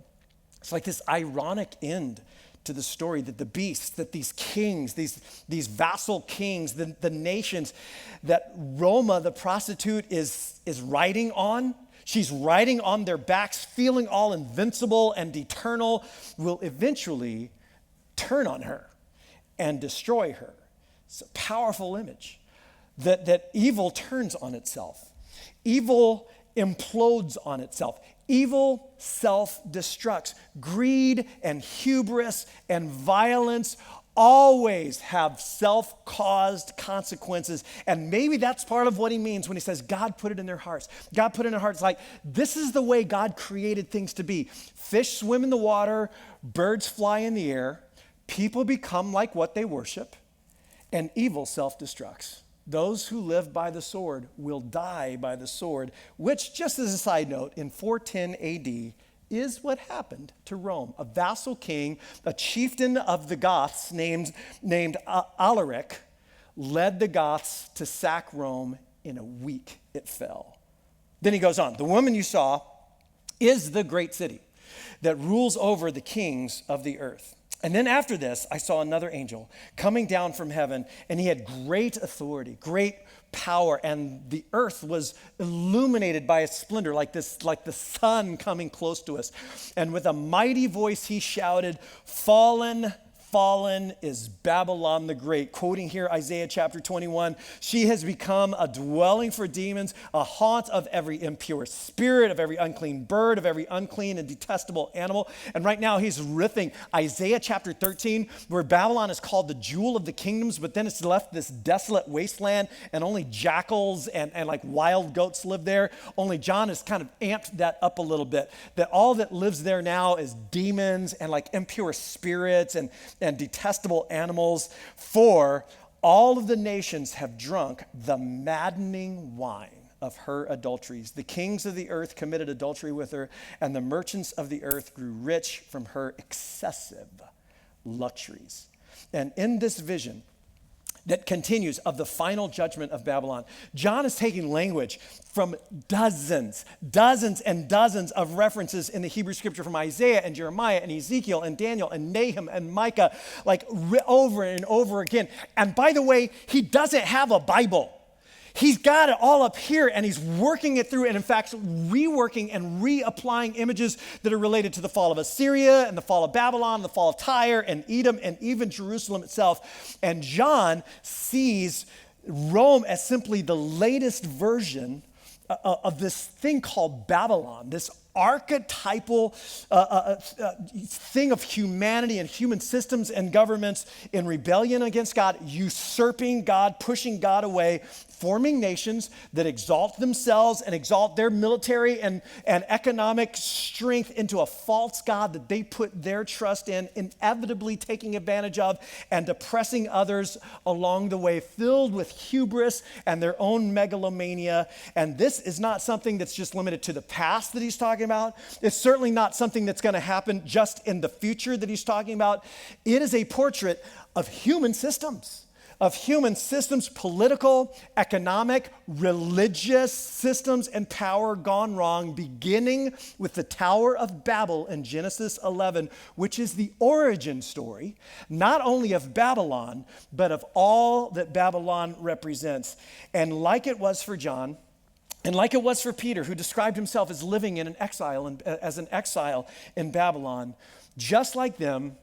Speaker 4: It's like this ironic end to the story that the beasts, that these kings, these vassal kings, the nations that Roma, the prostitute, is riding on, she's riding on their backs, feeling all invincible and eternal, will eventually turn on her and destroy her. It's a powerful image that evil turns on itself. Evil implodes on itself. Evil self-destructs. Greed and hubris and violence always have self-caused consequences. And maybe that's part of what he means when he says God put it in their hearts. God put it in their hearts like, this is the way God created things to be. Fish swim in the water, birds fly in the air, people become like what they worship, and evil self-destructs. Those who live by the sword will die by the sword, which, just as a side note, in 410 AD, is what happened to Rome. A vassal king, a chieftain of the Goths named Alaric, led the Goths to sack Rome. In a week it fell. Then he goes on. The woman you saw is the great city that rules over the kings of the earth. And then after this, I saw another angel coming down from heaven, and he had great authority, great power, and the earth was illuminated by a splendor like the sun coming close to us. And with a mighty voice he shouted, fallen is Babylon the Great. Quoting here Isaiah chapter 21, she has become a dwelling for demons, a haunt of every impure spirit, of every unclean bird, of every unclean and detestable animal. And right now he's riffing Isaiah chapter 13, where Babylon is called the jewel of the kingdoms, but then it's left this desolate wasteland and only jackals and like wild goats live there. Only John has kind of amped that up a little bit, that all that lives there now is demons and like impure spirits and detestable animals, for all of the nations have drunk the maddening wine of her adulteries. The kings of the earth committed adultery with her, and the merchants of the earth grew rich from her excessive luxuries. And in this vision, that continues of the final judgment of Babylon. John is taking language from dozens and dozens of references in the Hebrew scripture from Isaiah and Jeremiah and Ezekiel and Daniel and Nahum and Micah, like over and over again. And by the way, he doesn't have a Bible. He's got it all up here and he's working it through and in fact reworking and reapplying images that are related to the fall of Assyria and the fall of Babylon, and the fall of Tyre and Edom and even Jerusalem itself. And John sees Rome as simply the latest version of this thing called Babylon, this archetypal thing of humanity and human systems and governments in rebellion against God, usurping God, pushing God away, forming nations that exalt themselves and exalt their military and economic strength into a false God that they put their trust in, inevitably taking advantage of and oppressing others along the way, filled with hubris and their own megalomania. And this is not something that's just limited to the past that he's talking about. It's certainly not something that's going to happen just in the future that he's talking about. It is a portrait of human systems. Political, economic, religious systems and power gone wrong, beginning with the Tower of Babel in Genesis 11, which is the origin story, not only of Babylon, but of all that Babylon represents. And like it was for John, and like it was for Peter, who described himself as living in an exile, as an exile in Babylon, just like them,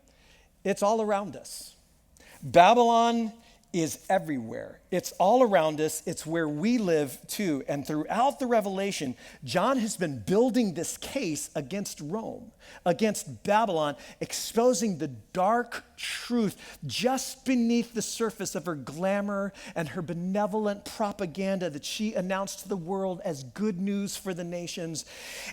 Speaker 4: it's all around us. Babylon is everywhere. It's all around us. It's where we live too. And throughout the Revelation, John has been building this case against Rome, against Babylon, exposing the dark truth just beneath the surface of her glamour and her benevolent propaganda that she announced to the world as good news for the nations.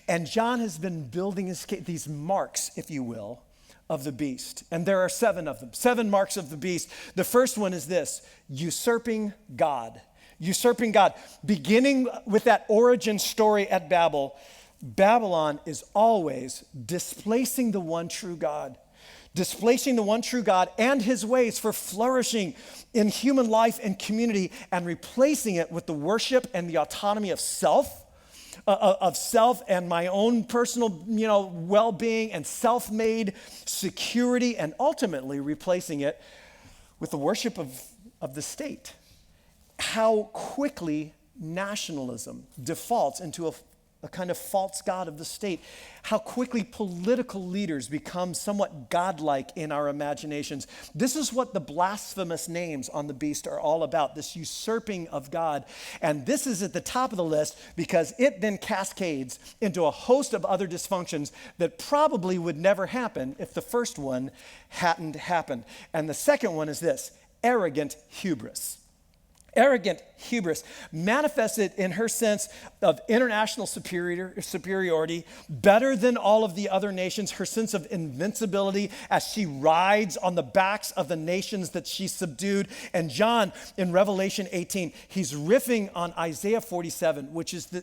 Speaker 4: And John has been building his case, these marks, if you will, of the beast. And there are 7 of them, 7 marks of the beast. The first one is this: usurping God. Usurping God. Beginning with that origin story at Babel, Babylon is always displacing the one true God. Displacing the one true God and his ways for flourishing in human life and community, and replacing it with the worship and the autonomy of self and my own personal, well-being and self-made security, and ultimately replacing it with the worship of the state. How quickly nationalism defaults into a kind of false god of the state. How quickly political leaders become somewhat godlike in our imaginations. This is what the blasphemous names on the beast are all about, this usurping of God. And this is at the top of the list because it then cascades into a host of other dysfunctions that probably would never happen if the first one hadn't happened. And the second one is this: arrogant hubris. Arrogant hubris manifested in her sense of international superiority, better than all of the other nations, her sense of invincibility as she rides on the backs of the nations that she subdued. And John, in Revelation 18, he's riffing on Isaiah 47, which is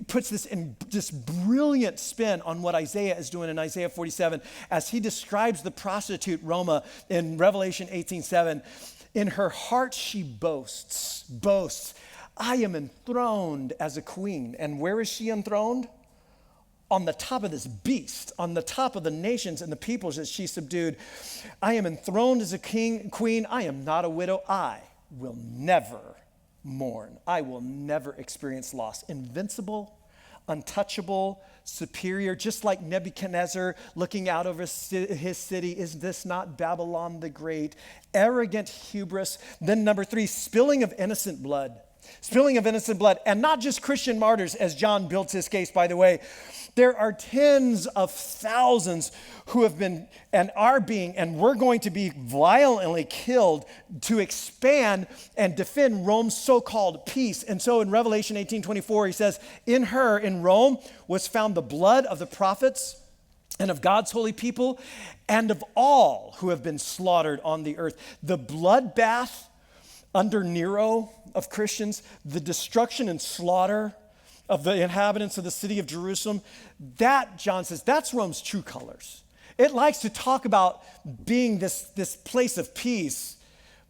Speaker 4: puts this brilliant spin on what Isaiah is doing in Isaiah 47 as he describes the prostitute Roma in Revelation 18:7. In her heart she boasts, I am enthroned as a queen. And where is she enthroned? On the top of this beast, on the top of the nations and the peoples that she subdued. I am enthroned as a queen. I am not a widow. I will never mourn. I will never experience loss. Invincible, untouchable, superior, just like Nebuchadnezzar looking out over his city. Is this not Babylon the Great? Arrogant hubris. Then number 3, spilling of innocent blood. Spilling of innocent blood. And not just Christian martyrs, as John builds his case, by the way. There are tens of thousands who have been and are being, and we're going to be violently killed to expand and defend Rome's so-called peace. And so in Revelation 18:24, he says, in her, in Rome, was found the blood of the prophets and of God's holy people and of all who have been slaughtered on the earth. The bloodbath under Nero of Christians, the destruction and slaughter of the inhabitants of the city of Jerusalem, that, John says, that's Rome's true colors. It likes to talk about being this place of peace,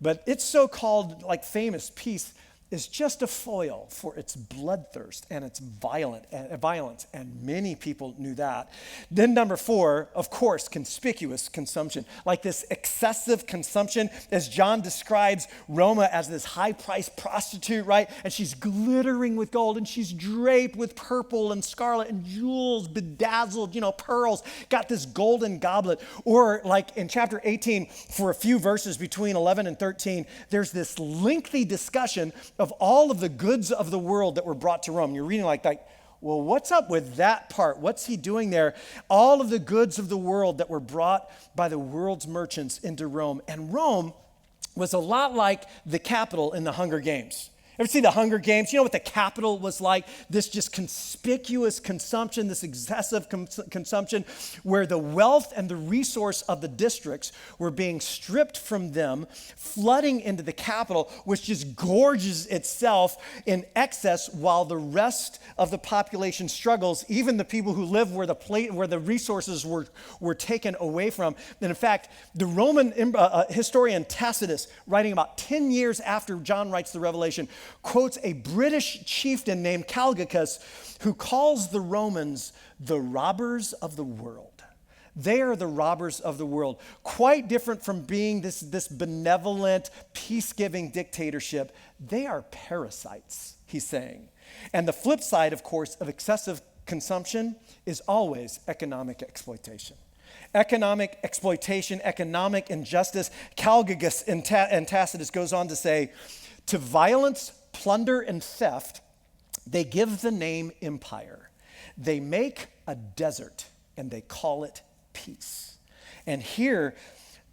Speaker 4: But its so-called famous peace is just a foil for its bloodthirst and its violence, and many people knew that. Then number 4, of course, conspicuous consumption. Like this excessive consumption, as John describes Roma as this high-priced prostitute, right? And she's glittering with gold, and she's draped with purple and scarlet and jewels, bedazzled, pearls, got this golden goblet. Or like in chapter 18, for a few verses between 11 and 13, there's this lengthy discussion of all of the goods of the world that were brought to Rome. You're reading like, well, what's up with that part? What's he doing there? All of the goods of the world that were brought by the world's merchants into Rome. And Rome was a lot like the Capitol in the Hunger Games. Ever see the Hunger Games? You know what the Capitol was like? This just conspicuous consumption, this excessive consumption, where the wealth and the resource of the districts were being stripped from them, flooding into the Capitol, which just gorges itself in excess while the rest of the population struggles, even the people who live where the resources were taken away from. And in fact, the Roman historian Tacitus, writing about 10 years after John writes the Revelation, quotes a British chieftain named Calgacus, who calls the Romans the robbers of the world. They are the robbers of the world. Quite different from being this benevolent, peace-giving dictatorship. They are parasites, he's saying. And the flip side, of course, of excessive consumption is always economic exploitation. Economic exploitation, economic injustice. Calgacus and Tacitus goes on to say, to violence, plunder, and theft, they give the name empire. They make a desert and they call it peace. And here,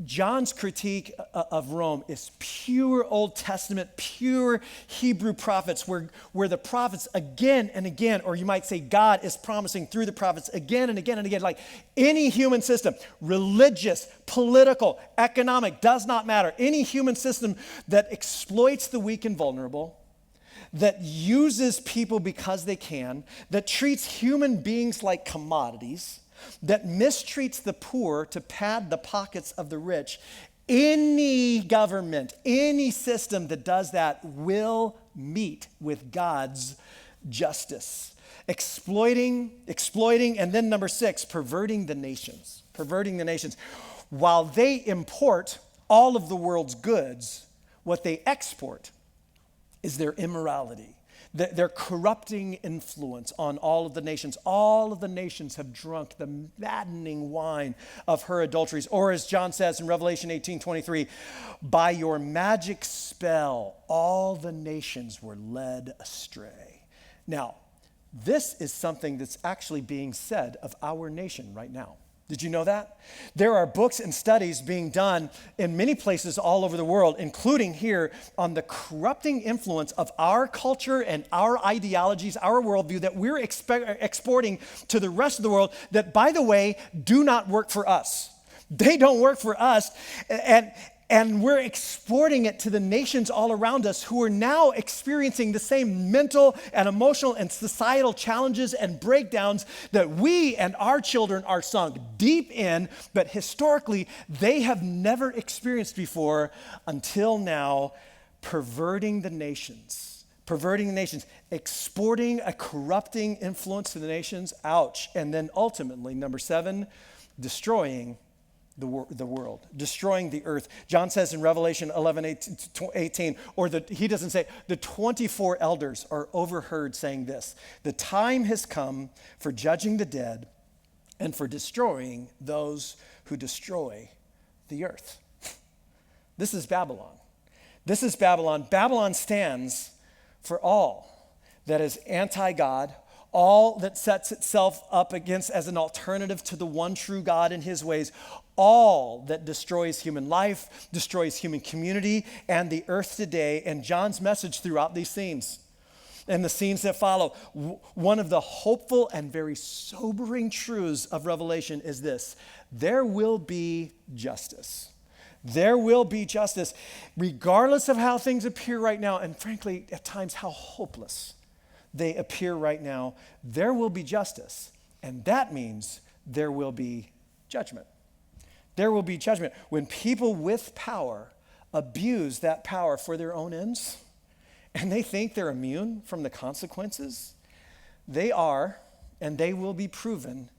Speaker 4: John's critique of Rome is pure Old Testament, pure Hebrew prophets, where the prophets again and again, or you might say God is promising through the prophets again and again and again, like any human system, religious, political, economic, does not matter. Any human system that exploits the weak and vulnerable, that uses people because they can, that treats human beings like commodities, that mistreats the poor to pad the pockets of the rich. Any government, any system that does that will meet with God's justice. Exploiting, and then number 6, perverting the nations. Perverting the nations. While they import all of the world's goods, what they export is their immorality, their corrupting influence on all of the nations. All of the nations have drunk the maddening wine of her adulteries. Or as John says in Revelation 18:23, by your magic spell, all the nations were led astray. Now, this is something that's actually being said of our nation right now. Did you know that? There are books and studies being done in many places all over the world, including here, on the corrupting influence of our culture and our ideologies, our worldview that we're exporting to the rest of the world that, by the way, do not work for us. They don't work for us. And we're exporting it to the nations all around us who are now experiencing the same mental and emotional and societal challenges and breakdowns that we and our children are sunk deep in, but historically they have never experienced before until now. Perverting the nations, exporting a corrupting influence to the nations, ouch. And then ultimately, number 7, destroying the world, destroying the earth. John says in Revelation 11:18, he doesn't say, the 24 elders are overheard saying this: the time has come for judging the dead and for destroying those who destroy the earth. This is Babylon. This is Babylon. Babylon stands for all that is anti-God, all that sets itself up against as an alternative to the one true God and his ways, all that destroys human life, destroys human community and the earth today. And John's message throughout these scenes and the scenes that follow, one of the hopeful and very sobering truths of Revelation is this: there will be justice. There will be justice, regardless of how things appear right now, and frankly, at times, how hopeless they appear right now. There will be justice, and that means there will be judgment. There will be judgment when people with power abuse that power for their own ends, and they think they're immune from the consequences, they are, and they will be proven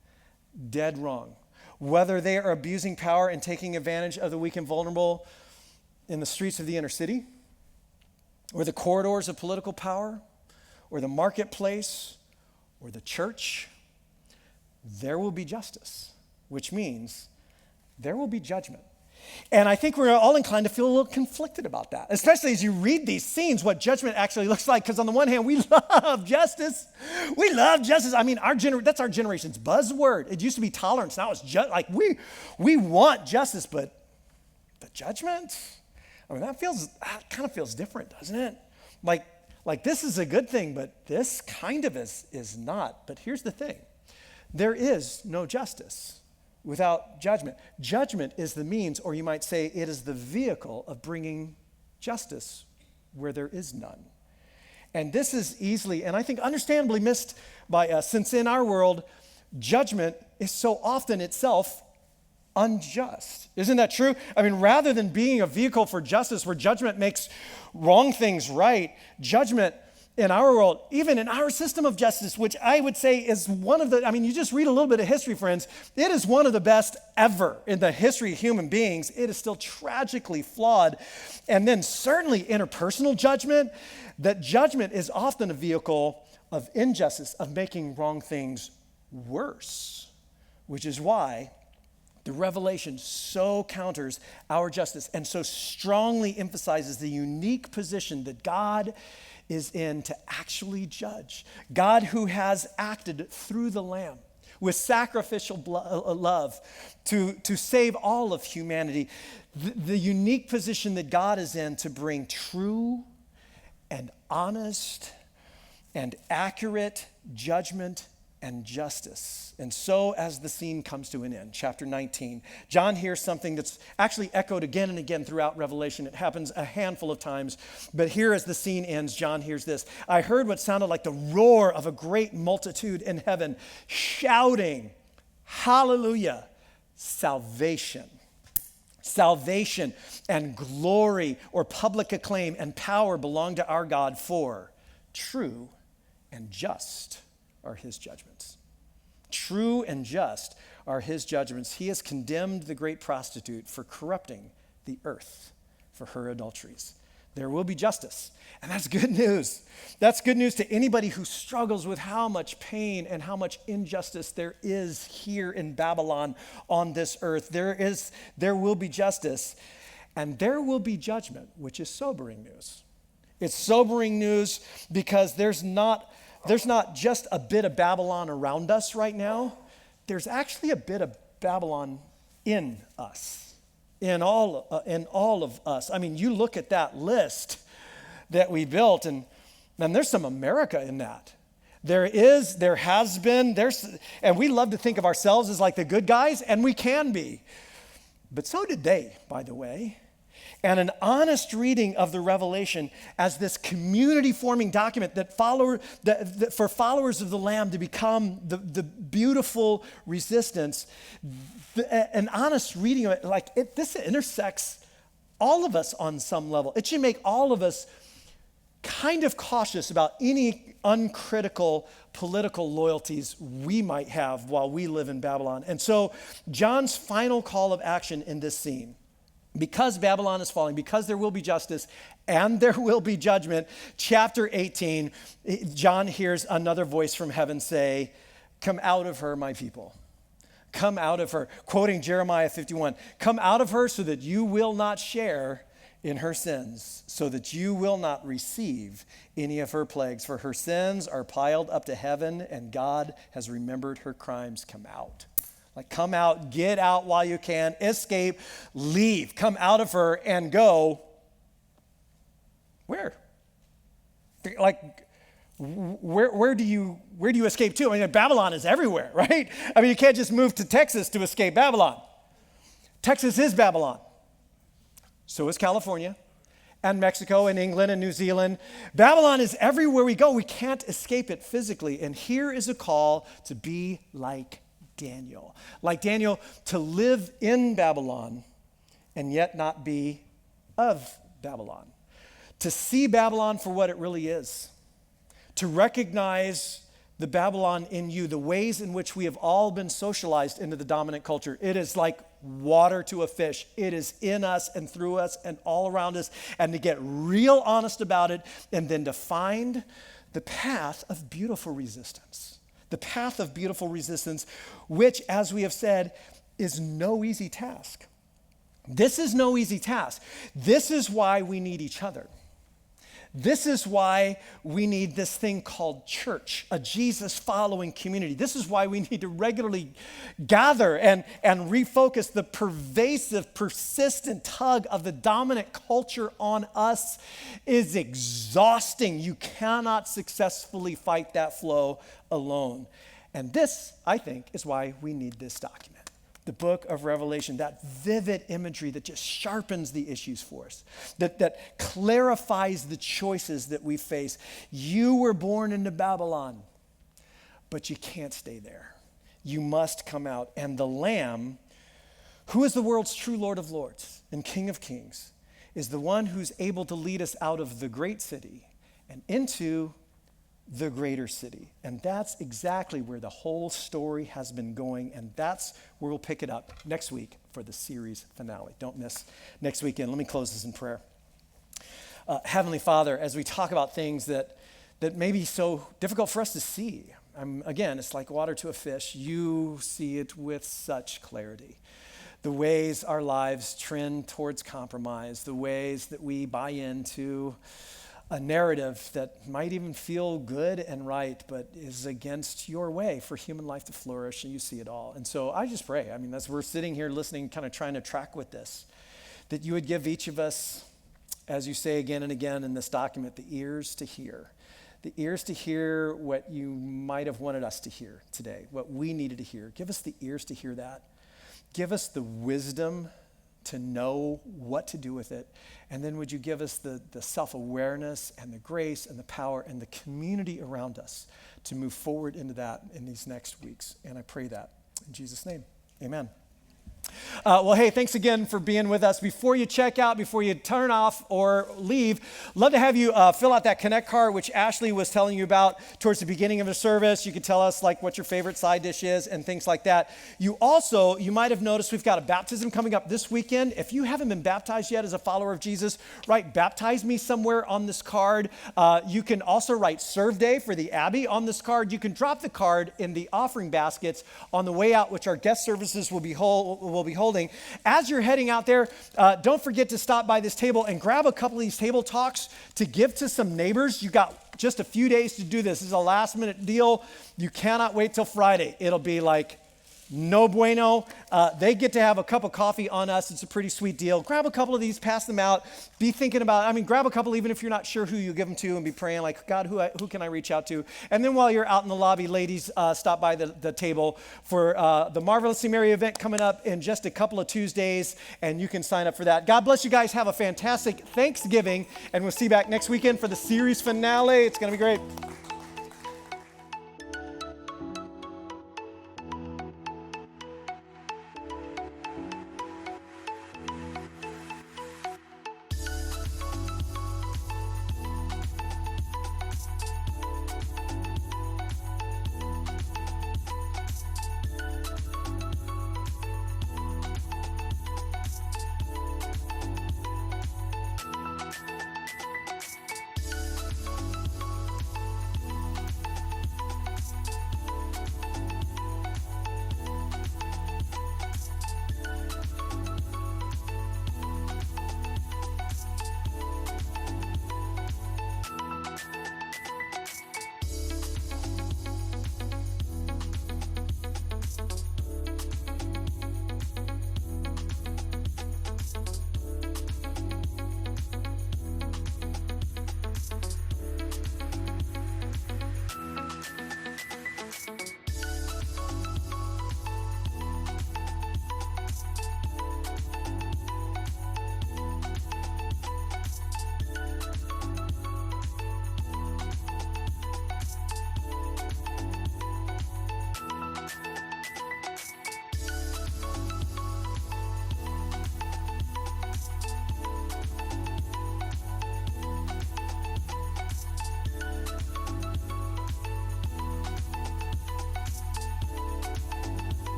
Speaker 4: dead wrong. Whether they are abusing power and taking advantage of the weak and vulnerable in the streets of the inner city, or the corridors of political power, or the marketplace, or the church, there will be justice, which means there will be judgment. And I think we're all inclined to feel a little conflicted about that, especially as you read these scenes, what judgment actually looks like. Because on the one hand, we love justice. We love justice. I mean, that's our generation's buzzword. It used to be tolerance. Now it's like we want justice, but the judgment, I mean, that kind of feels different, doesn't it? Like this is a good thing, but this kind of is not. But here's the thing. There is no justice without judgment. Judgment is the means, or you might say it is the vehicle of bringing justice where there is none. And this is easily, and I think understandably missed by us, since in our world, judgment is so often itself unjust. Isn't that true? I mean, rather than being a vehicle for justice where judgment makes wrong things right, judgment in our world, even in our system of justice, which I would say is one of the, I mean, you just read a little bit of history, friends, it is one of the best ever in the history of human beings. It is still tragically flawed. And then certainly interpersonal judgment, that judgment is often a vehicle of injustice, of making wrong things worse, which is why the Revelation so counters our justice and so strongly emphasizes the unique position that God is in to actually judge. God who has acted through the Lamb with sacrificial love to save all of humanity. The unique position that God is in to bring true and honest and accurate judgment and justice. And so as the scene comes to an end, chapter 19, John hears something that's actually echoed again and again throughout Revelation. It happens a handful of times, but here as the scene ends, John hears this. I heard what sounded like the roar of a great multitude in heaven shouting, hallelujah, salvation and glory or public acclaim and power belong to our God, for true and just are his judgments. True and just are his judgments. He has condemned the great prostitute for corrupting the earth for her adulteries. There will be justice, and that's good news. That's good news to anybody who struggles with how much pain and how much injustice there is here in Babylon on this earth. There will be justice, and there will be judgment, which is sobering news. It's sobering news because there's not just a bit of Babylon around us right now. There's actually a bit of Babylon in us, in all of us. I mean, you look at that list that we built, and there's some America in that. There has been, and we love to think of ourselves as like the good guys, and we can be. But so did they, by the way. And an honest reading of the Revelation as this community-forming document that for followers of the Lamb to become the beautiful resistance, an honest reading of it, this intersects all of us on some level. It should make all of us kind of cautious about any uncritical political loyalties we might have while we live in Babylon. And so John's final call of action in this scene, because Babylon is falling, because there will be justice and there will be judgment, chapter 18, John hears another voice from heaven say, "Come out of her, my people. Come out of her." Quoting Jeremiah 51, "Come out of her so that you will not share in her sins, so that you will not receive any of her plagues. For her sins are piled up to heaven, and God has remembered her crimes." Come out. Come out, get out while you can, escape, leave, come out of her and go. Where? Where do you escape to? I mean, Babylon is everywhere, right? I mean, you can't just move to Texas to escape Babylon. Texas is Babylon. So is California and Mexico and England and New Zealand. Babylon is everywhere we go. We can't escape it physically. And here is a call to be like Daniel, to live in Babylon and yet not be of Babylon, to see Babylon for what it really is, to recognize the Babylon in you, the ways in which we have all been socialized into the dominant culture. It is like water to a fish. It is in us and through us and all around us, and to get real honest about it, and then to find the path of beautiful resistance. The path of beautiful resistance, which, as we have said, is no easy task. This is no easy task. This is why we need each other. This is why we need this thing called church, a Jesus-following community. This is why we need to regularly gather and refocus. The pervasive, persistent tug of the dominant culture on us is exhausting. You cannot successfully fight that flow alone. And this, I think, is why we need this document. The book of Revelation, that vivid imagery that just sharpens the issues for us, that clarifies the choices that we face. You were born into Babylon, but you can't stay there. You must come out. And the Lamb, who is the world's true Lord of Lords and King of Kings, is the one who's able to lead us out of the great city and into the greater city. And that's exactly where the whole story has been going, and that's where we'll pick it up next week for the series finale. Don't miss next weekend. Let me close this in prayer. Heavenly Father, as we talk about things that may be so difficult for us to see, again, it's like water to a fish. You see it with such clarity. The ways our lives trend towards compromise, the ways that we buy into a narrative that might even feel good and right, but is against your way for human life to flourish, and you see it all. And so I just pray, as we're sitting here listening, kind of trying to track with this, that you would give each of us, as you say again and again in this document, the ears to hear what you might have wanted us to hear today, what we needed to hear. Give us the ears to hear that. Give us the wisdom to know what to do with it. And then would you give us the self-awareness and the grace and the power and the community around us to move forward into that in these next weeks. And I pray that in Jesus' name, amen. Well, hey, thanks again for being with us. Before you check out, before you turn off or leave, love to have you fill out that Connect card, which Ashley was telling you about towards the beginning of the service. You can tell us what your favorite side dish is and things like that. You might have noticed we've got a baptism coming up this weekend. If you haven't been baptized yet as a follower of Jesus, write "Baptize Me" somewhere on this card. You can also write "Serve Day" for the Abbey on this card. You can drop the card in the offering baskets on the way out, which our guest services will be holding. As you're heading out there, don't forget to stop by this table and grab a couple of these table talks to give to some neighbors. You got just a few days to do this. This is a last minute deal. You cannot wait till Friday. It'll be no bueno. They get to have a cup of coffee on us. It's a pretty sweet deal. Grab a couple of these, pass them out. Be thinking about, grab a couple even if you're not sure who you give them to, and be praying God, who can I reach out to? And then while you're out in the lobby, ladies, stop by the table for the Marvelously Mary event coming up in just a couple of Tuesdays, and you can sign up for that. God bless you guys. Have a fantastic Thanksgiving, and we'll see you back next weekend for the series finale. It's going to be great.